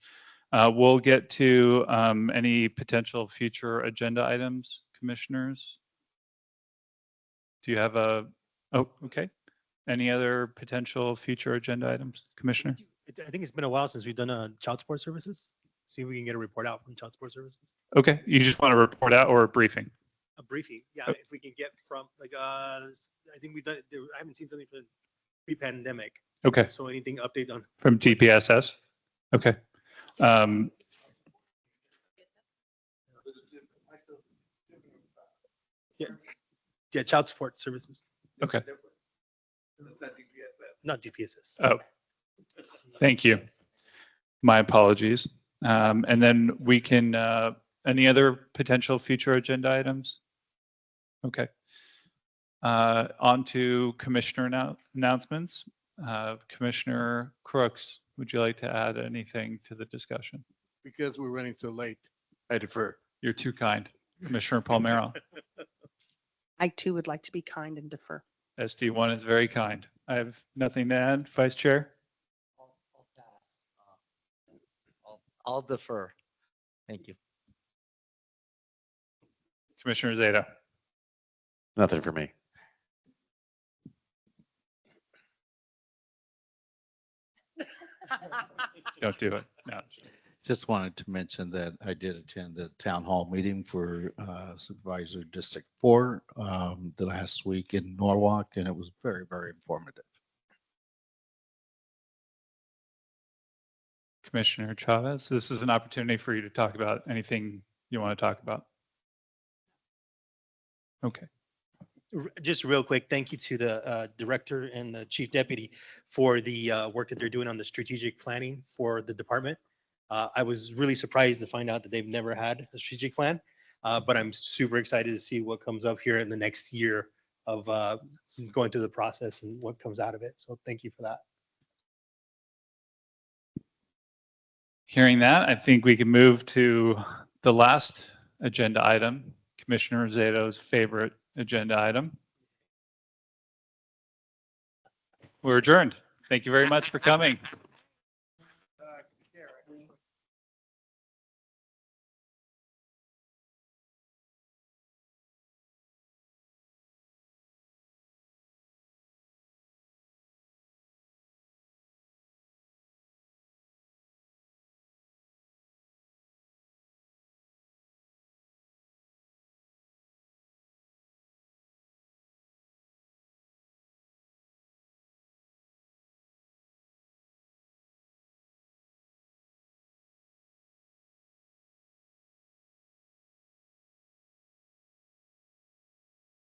We'll get to any potential future agenda items, commissioners. Do you have oh, okay. Any other potential future agenda items, Commissioner? I think it's been a while since we've done child support services. See if we can get a report out from child support services. Okay, you just want to report out or a briefing? A briefing, yeah. If we can get from I think we've done it. I haven't seen something from pre-pandemic. Okay. So anything update on From DPSS? Okay. Yeah, child support services. Okay. Not DPSS. Oh, thank you. My apologies. And then we can, any other potential future agenda items? Okay. On to commissioner announcements. Commissioner Crooks, would you like to add anything to the discussion? Because we're running so late, I defer. You're too kind. Commissioner Palmero. I too would like to be kind and defer. SD1 is very kind. I have nothing to add. Vice Chair? I'll defer. Thank you. Commissioner Zeta? Nothing for me. Don't do it. No. Just wanted to mention that I did attend the town hall meeting for Supervisor District 4 the last week in Norwalk, and it was very, very informative. Commissioner Chavez, this is an opportunity for you to talk about anything you want to talk about. Okay. Just real quick, thank you to the director and the chief deputy for the work that they're doing on the strategic planning for the department. I was really surprised to find out that they've never had a strategic plan, but I'm super excited to see what comes up here in the next year of going through the process and what comes out of it. So thank you for that. Hearing that, I think we can move to the last agenda item, Commissioner Zeto's favorite agenda item. We're adjourned. Thank you very much for coming.